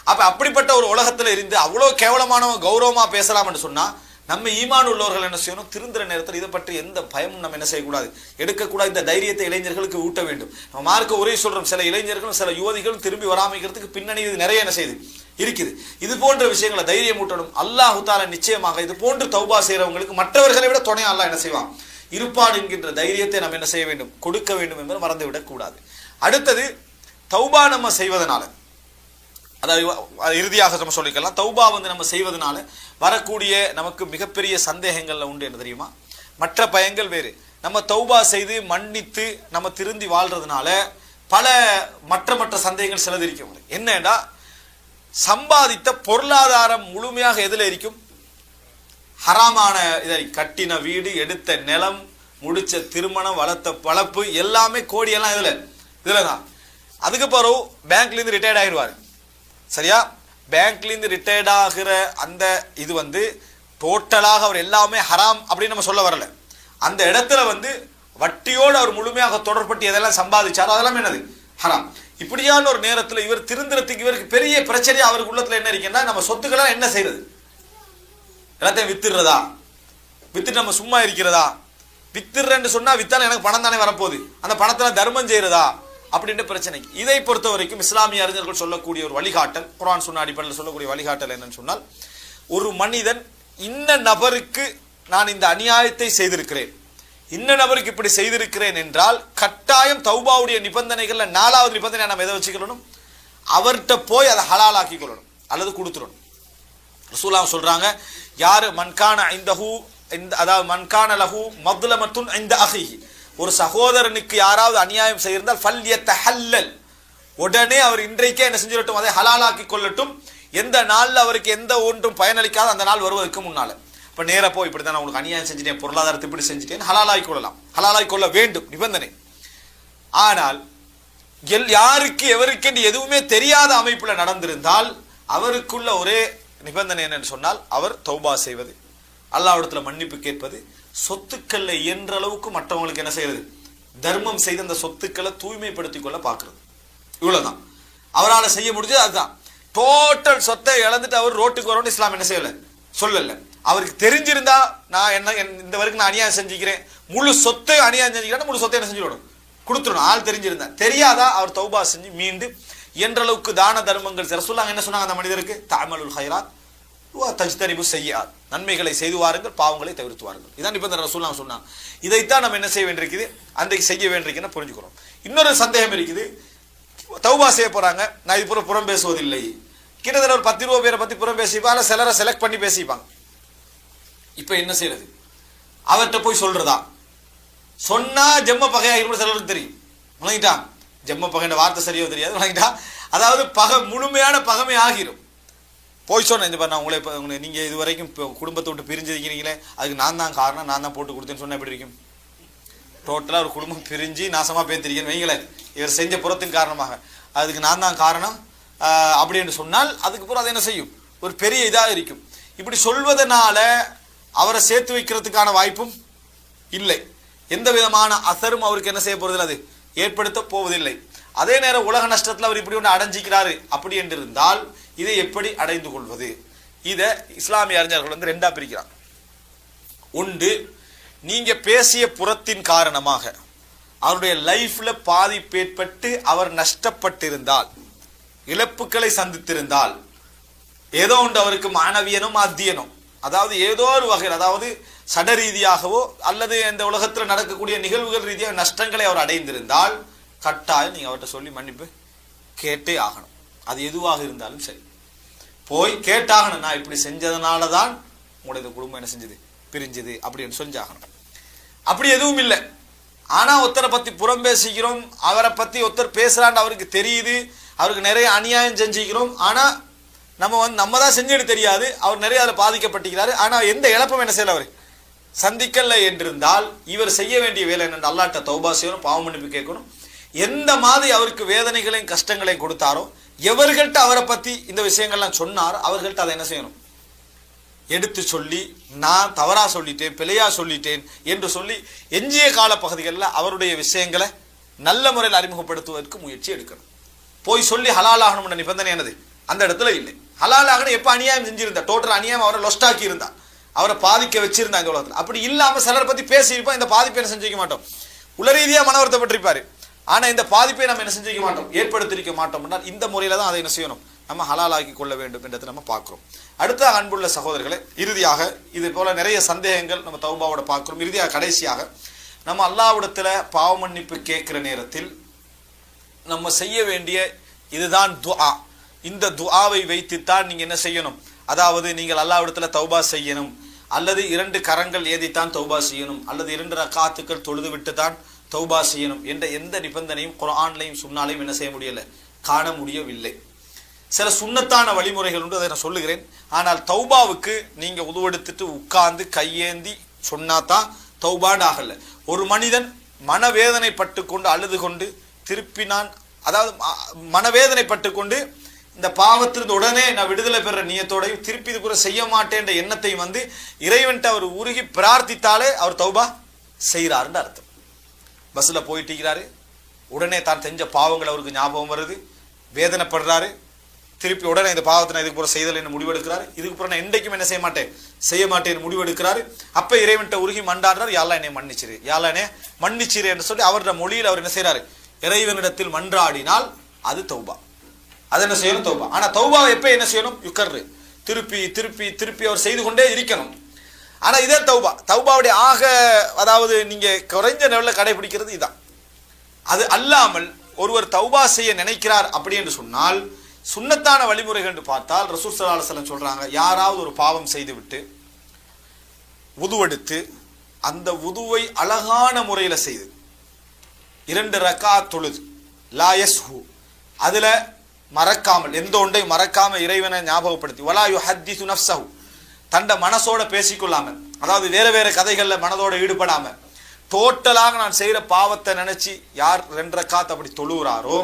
அப்ப அப்படிப்பட்ட ஒரு உலகத்துல இருந்து அவ்வளவு கேவலமானவன் கௌரவமா பேசலாம் என்று சொன்னா நம்ம ஈமான் உள்ளவர்கள் என்ன செய்யணும், திருந்துற நேரத்தில் இதை பற்றி எந்த பயமும் நம்ம என்ன செய்யக்கூடாது, எடுக்கக்கூடாது. இந்த தைரியத்தை இளைஞர்களுக்கு ஊட்ட வேண்டும். நம்ம மார்க்க ஒரே சொல்றோம், சில இளைஞர்களும் சில யுவதிகளும் திரும்பி வராமைக்கிறதுக்கு பின்னணி இது நிறைய என்ன செய்யுது இருக்குது. இது போன்ற விஷயங்களை தைரியம் ஊட்டணும். அல்லாஹு தஆலா நிச்சயமாக இது போன்று தௌபா செய்யறவங்களுக்கு மற்றவர்களை விட துணை அல்லாஹ் என்ன செய்வான், இருப்பான் என்கின்ற தைரியத்தை நம்ம என்ன செய்ய வேண்டும், கொடுக்க வேண்டும் என்பதை மறந்துவிடக் கூடாது. அடுத்தது தௌபா நம்ம செய்வதனால, அதாவது இறுதியாக நம்ம சொல்லிக்கலாம், தௌபா நம்ம செய்வதனால வரக்கூடிய நமக்கு மிகப்பெரிய சந்தேகங்கள்ல உண்டு என்ன தெரியுமா, மற்ற பயங்கள் வேறு. நம்ம தௌபா செய்து மன்னித்து நம்ம திருந்தி வாழ்றதுனால பல மற்ற சந்தேகங்கள் சிலது இருக்கும். என்னன்னா, சம்பாதித்த பொருளாதாரம் முழுமையாக எதுல இருக்கும், ஹராமான இதை கட்டின வீடு, எடுத்த நிலம், முடிச்ச திருமணம், வளர்த்த வளர்ப்பு எல்லாமே கோடியெல்லாம் இதுலதான். அதுக்கு பிறகு பேங்க்ல இருந்து ரிட்டையர்ட் ஆகிடுவாரு. சரியா, பேங்க்ல இருந்து ரிட்டையர்ட் ஆகிற அந்த இது டோட்டலாக அவர் எல்லாமே ஹராம் அப்படின்னு நம்ம சொல்ல வரல. அந்த இடத்துல வட்டியோடு அவர் முழுமையாக தொடர்பட்டு எதெல்லாம் சம்பாதிச்சாரோ அதெல்லாம் என்னது ஹராம். இப்படியான ஒரு நேரத்தில் இவர் திருந்துறதுக்கு இவருக்கு பெரிய பிரச்சனை அவருக்கு உள்ளத்துல என்ன இருக்குன்னா, நம்ம சொத்துக்கெல்லாம் என்ன செய்யறது, எல்லாத்தையும் வித்துடுறதா, வித்துட்டு நம்ம சும்மா இருக்கிறதா, வித்துறேன்னு சொன்னா வித்தாலும் எனக்கு பணம் தானே வரப்போகுது, அந்த பணத்துல தர்மம் செய்யறதா அப்படின்ற பிரச்சனைக்கு. இதை பொறுத்த வரைக்கும் இஸ்லாமிய அறிஞர்கள் சொல்லக்கூடிய ஒரு வழிகாட்டல், குர்ஆன் சுன்னா அடிப்படையில் சொல்லக்கூடிய வழிகாட்டல் என்னன்னு சொன்னால், ஒரு மனிதன் இன்ன நபருக்கு நான் இந்த அநியாயத்தை செய்திருக்கிறேன், இன்ன நபருக்கு இப்படி செய்திருக்கிறேன் என்றால் கட்டாயம் தௌபாவுடைய நிபந்தனைகள்ல 4வது நிபந்தனை நம்ம எதை வச்சுக்கணும், அவர்கிட்ட போய் அதை ஹலாலாக்கி கொள்ளணும் அல்லது கொடுத்துடணும். ரசூலுல்லாஹ் சொல்றாங்க, யாரு மன்கான இந்தஹு, அதாவது மன்கான லஹு மத்லமத்துன் இன்த அஹீஹி, ஒரு சகோதரனுக்கு யாராவது அநியாயம் செய்திருந்தால் ஃபல்யத்தஹல்லல், உடனே அவர் இன்றைக்கே என்ன செஞ்சிடட்டும், அதை ஹலாலாக்கி கொள்ளட்டும். எந்த நாள்ல அவருக்கு எந்த ஒன்றும் பயனளிக்காத அந்த நாள் வருவதற்கு முன்னால. இப்ப நேர போய் இப்படித்தான் உங்களுக்கு அநியாயம் செஞ்சுட்டேன், பொருளாதாரத்தை இப்படி செஞ்சுட்டேன், ஹலாலாக்கி கொள்ளலாம், ஹலாலாக்கி கொள்ள வேண்டும் நிபந்தனை. ஆனால் யாருக்கு எவருக்கு எதுவுமே தெரியாத அமைப்புல நடந்திருந்தால் அவருக்குள்ள ஒரே நிபந்தனை என்னன்னு சொன்னால், அவர் தௌபா செய்வது, அல்லாஹ்விடத்துல மன்னிப்பு கேட்பது, சொத்துக்களை இயன்ற அளவுக்கு மற்றவங்களுக்கு என்ன செய்யறது, தர்மம் செய்து அந்த சொத்துக்களை தூய்மைப்படுத்திக் கொள்ள பார்க்கிறது. இவ்வளவுதான் அவரால் செய்ய முடிஞ்சது. அதுதான். டோட்டல் சொத்தை இழந்துட்டு அவர் ரோட்டுக்கு வரணும்னு இஸ்லாம் என்ன செய்யல, சொல்லல. அவருக்கு தெரிஞ்சிருந்தா நான் என்ன இந்த வரைக்கும் நான் அநியாயம் செஞ்சுக்கிறேன், முழு சொத்தை அநியாயம் செஞ்சுக்கிறேன், முழு சொத்தை என்ன செஞ்சுடணும், கொடுத்துடணும். ஆள் தெரிஞ்சிருந்தா, தெரியாதா அவர் தௌபா செஞ்சு மீண்டு என்ற அளவுக்கு தான தர்மங்கள். ரசூலுல்லாஹ் என்ன சொன்னாங்க அந்த மனிதருக்கு, தஅமலுல் ஹைராத் வ தஜ்தனிபு ஸய்யிஆத், நன்மைகளை செய்து வாருங்கள், பாவங்களை தவிர்த்து வாருங்கள். இதான் இப்ப ரசூலுல்லாஹ் சொன்னாங்க. இதைத்தான் நம்ம என்ன செய்ய வேண்டியிருக்குது, அன்றைக்கு செய்ய வேண்டியிருக்குன்னு புரிஞ்சுக்கிறோம். இன்னொரு சந்தேகம் இருக்குது, தௌபா செய்ய போறாங்க, நான் இது புறம் பேசுவதில்லை, கிட்டத்தட்ட ஒரு 10 பேரை பத்தி புறம் பேசிப்பாங்க, சிலரை செலக்ட் பண்ணி பேசிப்பாங்க. இப்ப என்ன செய்யறது, அவர்கிட்ட போய் சொல்றதா, சொன்னா ஜெம்ம பகையாகிரும் சிலருக்கு தெரியும், வணங்கிட்டா, ஜெம்ம பகைன்ற வார்த்தை சரியா தெரியாது, வணங்கிட்டா, அதாவது முழுமையான பகமை ஆகிரும். போய் சொன்னேன், இந்த நான் உங்களை நீங்க இது வரைக்கும் குடும்பத்தை விட்டு பிரிஞ்சிருக்கிறீங்களே, அதுக்கு நான் தான் காரணம், நான் தான் போட்டு கொடுத்தேன்னு சொன்னா எப்படி இருக்கும், டோட்டலா ஒரு குடும்பம் பிரிஞ்சு நாசமா பேத்திருக்கேன்னு வைங்களேன், இவர் செஞ்ச புறத்தின் காரணமாக, அதுக்கு நான் தான் காரணம் அப்படின்னு சொன்னால் அதுக்கு பிறகு அது என்ன செய்யும், ஒரு பெரிய இதாக இருக்கும். இப்படி சொல்வதனால அவரை சேர்த்து வைக்கிறதுக்கான வாய்ப்பும் இல்லை, எந்த விதமான அசரும் அவருக்கு என்ன செய்ய போறதில்லை, அது ஏற்படுத்த போவதில்லை. அதே நேரம் உலக நஷ்டத்தில் அவர் இப்படி ஒன்று அடைஞ்சிக்கிறாரு அப்படி என்று இருந்தால் இதை எப்படி அடைந்து கொள்வது, இதை இஸ்லாமிய அறிஞர்கள் 2ஆ பிரிக்கிறாங்க. ஒன்று, நீங்க பேசிய புறத்தின் காரணமாக அவருடைய லைஃப்ல பாதிப்பு ஏற்பட்டு அவர் நஷ்டப்பட்டிருந்தால், இழப்புகளை சந்தித்திருந்தால், ஏதோ ஒன்று அவருக்கு மாணவியனோ மாத்தியனோ, அதாவது ஏதோ ஒரு வகையில், அதாவது சட ரீதியாகவோ அல்லது இந்த உலகத்தில் நடக்கக்கூடிய நிகழ்வுகள் ரீதியாக நஷ்டங்களை அவர் அடைந்திருந்தால் கட்டாயம் நீங்க அவர்கிட்ட சொல்லி மன்னிப்பு கேட்டே ஆகணும். அது எதுவாக இருந்தாலும் சரி, போய் கேட்டாகணும், நான் இப்படி செஞ்சதுனால தான் உங்களுடைய குடும்பம் என்ன செஞ்சது, பிரிஞ்சது அப்படின்னு செஞ்சாகணும். அப்படி எதுவும் இல்லை. ஆனா ஒருத்தரை பத்தி புறம் பேசிக்கிறோம், அவரை பத்தி ஒருத்தர் பேசுறான்னு அவருக்கு தெரியுது, அவருக்கு நிறைய அநியாயம் செஞ்சுக்கிறோம், ஆனா நம்ம தான் செஞ்சுட்டு தெரியாது, அவர் நிறைய அதில் பாதிக்கப்பட்டிருக்கிறாரு, ஆனா எந்த இழப்பும் என்ன செய்யல அவர் சந்திக்கல என்றிருந்தால் இவர் செய்ய வேண்டிய வேலை என்ன, அல்லாஹ்ட்ட தௌபா செய்யணும், பாவ மன்னிப்பு கேட்கணும். எந்த மாதிரி அவருக்கு வேதனைகளையும் கஷ்டங்களையும் கொடுத்தாரோ, எவர்கள்ட்ட அவரை பத்தி இந்த விஷயங்கள்லாம் சொன்னாரோ அவர்கள்ட்ட அதை என்ன செய்யணும், எடுத்து சொல்லி, நான் தவறா சொல்லிட்டேன், பிழையா சொல்லிட்டேன் என்று சொல்லி எஞ்சிய கால பகுதிகளில் அவருடைய விஷயங்களை நல்ல முறையில் அறிமுகப்படுத்துவதற்கு முயற்சி எடுக்கணும். போய் சொல்லி ஹலால் நிபந்தனை என்னது அந்த இடத்துல இல்லை. ஹலால் எப்ப அநியாயம் செஞ்சிருந்தா, டோட்டல் அநியாயம் அவரை லொஸ்டாக்கி இருந்தா, அவரை பாதிக்க வச்சிருந்தாங்க உலகத்தில். அப்படி இல்லாம சிலரை பத்தி பேசியிருப்போம், இந்த பாதிப்பை என்ன செஞ்சுக்க மாட்டோம், உள ரீதியா மன வருத்தப்பட்டிருப்பாரு, ஆனா இந்த பாதிப்பை நம்ம என்ன செஞ்சுக்க மாட்டோம், ஏற்படுத்திருக்க மாட்டோம். இந்த முறையில தான் அதை என்ன செய்யணும், நம்ம ஹலாலாக்கி கொள்ள வேண்டும் என்றதை நம்ம பார்க்கிறோம். அடுத்த அன்புள்ள சகோதரர்களே, இறுதியாக இது போல நிறைய சந்தேகங்கள் நம்ம தௌபாவோட பார்க்கிறோம். இறுதியாக கடைசியாக நம்ம அல்லாஹ்விடத்துல பாவ மன்னிப்பு கேட்கிற நேரத்தில் நம்ம செய்ய வேண்டிய இதுதான் துஆ. இந்த துஆவை வைத்துத்தான் நீங்க என்ன செய்யணும், அதாவது நீங்கள் அல்லாஹ்விடத்துல தௌபா செய்யணும், அல்லது 2 கரங்கள் ஏதித்தான் தௌபா செய்யணும், அல்லது 2 ரக்காத்துக்கள் தொழுது விட்டு தான் தௌபா செய்யணும் என்ற எந்த நிபந்தனையும் குர்ஆன்லையும் சுன்னாலையும் என்ன செய்ய முடியல, காண முடியவில்லை. சில சுன்னத்தான வழிமுறைகள் உண்டு, அதை நான் சொல்லுகிறேன். ஆனால் தௌபாவுக்கு நீங்க உதுவெடுத்துட்டு உட்கார்ந்து கையேந்தி சொன்னாதான் தௌபான் ஆகல. ஒரு மனிதன் மனவேதனைப்பட்டு கொண்டு அழுது கொண்டு திருப்பி அதாவது மனவேதனைப்பட்டு கொண்டு இந்த பாவத்திலிருந்து உடனே நான் விடுதலை பெற நியத்தோடையும் திருப்பி இது கூட செய்ய மாட்டேன் என்ற எண்ணத்தையும் வந்து இறைவன்ட்டு அவர் உருகி பிரார்த்தித்தாலே அவர் தௌபா செய்கிறாருன்னு அர்த்தம். பஸ்ல போயிட்டு இருக்கிறாரு, உடனே தான் செஞ்ச பாவங்கள் அவருக்கு ஞாபகம் வருது, வேதனைப்படுறாரு, திருப்பி உடனே இந்த பாவத்தை நான் இதுக்கு போற செய்தல் என்ன முடிவெடுக்கிறாரு, இதுக்கு போற நான் என்றைக்கும் என்ன செய்ய மாட்டேன் முடிவெடுக்கிறாரு. அப்ப இறைவன்ட்ட உருகி மண்டாடுறாரு, யாழ்லா என்னை மன்னிச்சிரு, யாழ்லா என்னை மன்னிச்சிரு என்று சொல்லி அவருடைய மொழியில் அவர் என்ன செய்யறாரு, இறைவனிடத்தில் மன்றாடினால் அது தௌபா. அது என்ன செய்யணும், தௌபா. ஆனா தௌபாவை எப்ப என்ன செய்யணும், யுக்கர்ரு, திருப்பி திருப்பி திருப்பி அவர் செய்து கொண்டே இருக்கணும். ஆனா இதே தௌபாவுடைய அதாவது நீங்க குறைஞ்ச லெவலில் கடைபிடிக்கிறது இதான். அது அல்லாமல் ஒருவர் தௌபா செய்ய நினைக்கிறார் அப்படி என்று சொன்னால் சுன்னத்தான வழிமுறைகள் என்று பார்த்தால் ரசூல் ஸல்லல்லாஹு அலைஹி வஸல்லம் சொல்றாங்க, யாராவது ஒரு பாவம் செய்து விட்டு வுதுவெடுத்து அந்த வுதுவை அழகான முறையில செய்து 2 ரக்காத் தொழுது லா யஸ்ஹு, அதுல மறக்காமல் எந்த ஒன்றை மறக்காம இறைவனை ஞாபகப்படுத்தி வலா யுஹத்திஸு நஃப்ஸஹு, தண்ட மனசோட பேசிக்கொள்ளாம, அதாவது வேற வேற கதைகள்ல மனதோட ஈடுபடாம டோட்டலாக நான் செய்யற பாவத்தை நினைச்சு யார் 2 ரக்காத் அப்படி தொழுகிறாரோ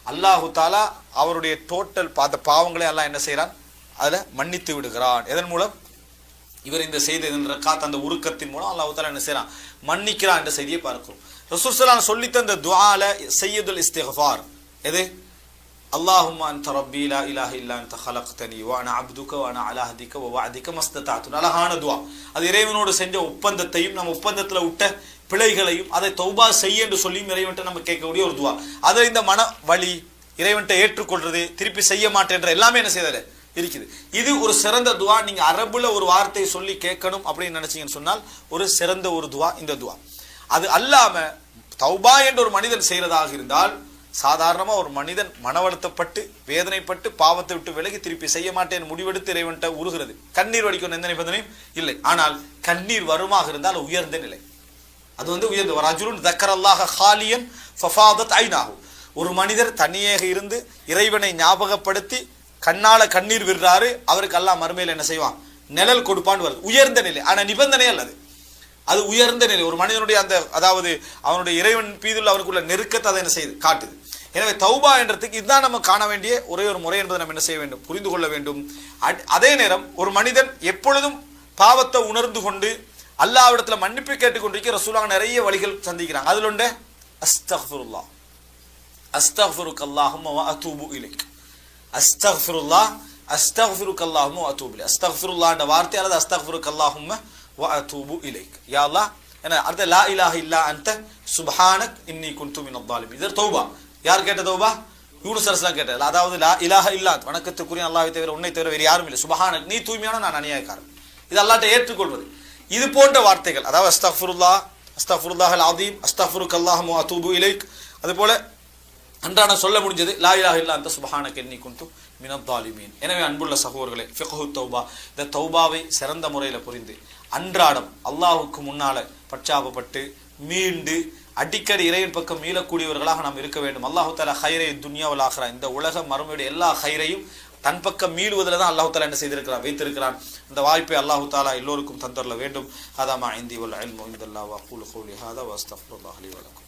அல்லாஹு தாலா அவருடைய டோட்டல் பாவங்களை எல்லாம் என்ன செய்யறான், அதுல மன்னித்து விடுகிறான். எதன் மூலம், இவர் இந்த செய்த 2 ரக்காத் அந்த உருக்கத்தின் மூலம் அல்லாஹு தாலா என்ன செய்யறான், மன்னிக்கிறான் என்ற செய்தியை பார்க்கிறோம். ரசூல் ஸல்லல்லாஹு அலைஹி வஸல்லம் சொல்லித்த அந்த துஆல சய்யிதுல் இஸ்திக்ஃபார் எது, அல்லாஹும்ம அன்த ரப்பி லா இலாஹ இல்லா அன்த ஹலக்தனி வ அன அப்துக வ அன அலா ஹதிக வ வஅதிக மஸ்ததஅது. அழகான துஆ. அது இறைவனோடு செஞ்ச ஒப்பந்தத்தையும் நம்ம ஒப்பந்தத்துல விட்ட பிழைகளையும் அதை தௌபா செய்ய என்று சொல்லி இறைவன்ட்ட நம்ம கேட்கக்கூடிய ஒரு துஆ. அதை இந்த மன வலி இறைவன்ட்ட ஏற்றுக்கொள்றது, திருப்பி செய்ய மாட்டேன்ற எல்லாமே என்ன செய்யறது இருக்குது. இது ஒரு சிறந்த துஆ. நீங்க அரபுல ஒரு வார்த்தை சொல்லி கேட்கணும் அப்படின்னு நினைச்சீங்கன்னு சொன்னால் ஒரு சிறந்த ஒரு துஆ இந்த துஆ. அது அல்லாம தௌபா என்று ஒரு மனிதன் செய்யறதாக இருந்தால் சாதாரணமா ஒரு மனிதன் மனவழுத்தப்பட்டு வேதனைப்பட்டு பாவத்தை விட்டு விலகி திருப்பி செய்ய மாட்டேன் முடிவெடுத்து இறைவன்ட்ட உருகிறது, கண்ணீர் வடிக்கும் எந்த நிபந்தனையும் இல்லை. ஆனால் கண்ணீர் வருமாக இருந்தால் உயர்ந்த நிலை, அது உயர்ந்த ரஜுலுன் தக்கரல்லாஹ ஹாலியன் ஃபஃபாதத் ஐனாஹு, ஒரு மனிதர் தனியாக இருந்து இறைவனை ஞாபகப்படுத்தி கண்ணால கண்ணீர் விடுறாரு, அவருக்கு அல்லாஹ் மறுமையில் என்ன செய்வான், நிழல் கொடுப்பான்னு வருது. உயர்ந்த நிலை, ஆனா நிபந்தனை அல்லது அது உயர்ந்த நிலை. ஒரு மனிதனுடைய அந்த அதாவது அவனுடைய இறைவன் மீதுள்ள அவருக்குள்ள நெருக்கத்தை அதை என்ன செய்யுது, காட்டுது. எனவே தௌபா என்றதுக்கு இதுதான் நம்ம காண வேண்டிய ஒரே ஒரு முறை என்பதை நம்ம என்ன செய்ய வேண்டும், புரிந்து கொள்ள வேண்டும். அதே நேரம் ஒரு மனிதன் எப்பொழுதும் பாவத்தை உணர்ந்து கொண்டு அல்லாஹ்விடத்துல மன்னிப்பு கேட்டுக்கொண்டிருக்க ரசூலுல்லாஹ் நிறைய வழிகள் சந்திக்கிறாங்க. அதுல ஒன்று அஸ்தக்ஃபிருல்லாஹ், அஸ்தக்ஃபிருக அல்லாஹும்ம வ அதூபு இலைக், அஸ்தக்ஃபிருல்லாஹ் அஸ்தக்ஃபிருக அல்லாஹும்ம வ அதூபு இலைக். அஸ்தக்ஃபிருல்லாஹ் என்ற வார்த்தை அல்லது அஸ்தக்ஃபிருக அல்லாஹும்ம வ அதூபு இலைக், யா அல்லாஹ் என்ன அர்த்தம், லா இலாஹ இல்லா அன்த சுப்ஹானக் இன்னி குன்து மினல் ஸாலிமீன். இது தௌபா. யார் கேட்ட தௌபா, யூனுஸ் அலைஹிஸ்ஸலாம் கேட்டார். அதாவது லா இலாஹ இல்லா, வணக்கத்துக்குரிய அல்லாஹ்வை தவிர உன்னை தவிர வேறு யாரும் இல்லை, சுப்ஹானக் நீ தூய்மையான நான் அநியாயக்காரன். இது அல்லாஹ்ட்ட ஏற்றுக்கொள்வது. இது போன்ற வார்த்தைகள், அதாவது அஸ்தக்ஃபிருல்லாஹ் அஸ்தக்ஃபிருல்லாஹல் அஸீம் அஸ்தக்ஃபிருக அல்லாஹும்ம வ அதூபு இலைக், அதுபோல அன்றாட சொல்ல முடிஞ்சது லா இலாஹ இல்லா அன்த சுப்ஹானக இன்னி குன்து மினல் ஸாலிமீன். எனவே அன்புள்ள சகோதரர்களே, ஃபிக்ஹு தௌபா, இந்த தௌபாவை சிறந்த முறையில் புரிந்து அன்றாடம் அல்லாஹ்வுக்கு முன்னால பச்சாபப்பட்டு மீண்டு அடிக்கடி இறைவன் பக்கம் மீளக்கூடியவர்களாக நாம் இருக்க வேண்டும். அல்லாஹு தஆலா ஹைரை துன்யா வல் ஆখিরা, இந்த உலக மறுமையுடைய எல்லா ஹைரையும் தன் பக்கம் மீளுவதில் தான் அல்லாஹு தஆலா என்ன செய்திருக்கிறான், வைத்திருக்கிறான். அந்த வாய்ப்பை அல்லாஹு தஆலா எல்லோருக்கும் தந்தரல வேண்டும். ஹதா மா இந்தி வல் இல்மு இன்தல்லாஹ் வ அகூலு கௌலி ஹாதா வ அஸ்தக்ஃபிருல்லாஹ் லி வ லக்கும்.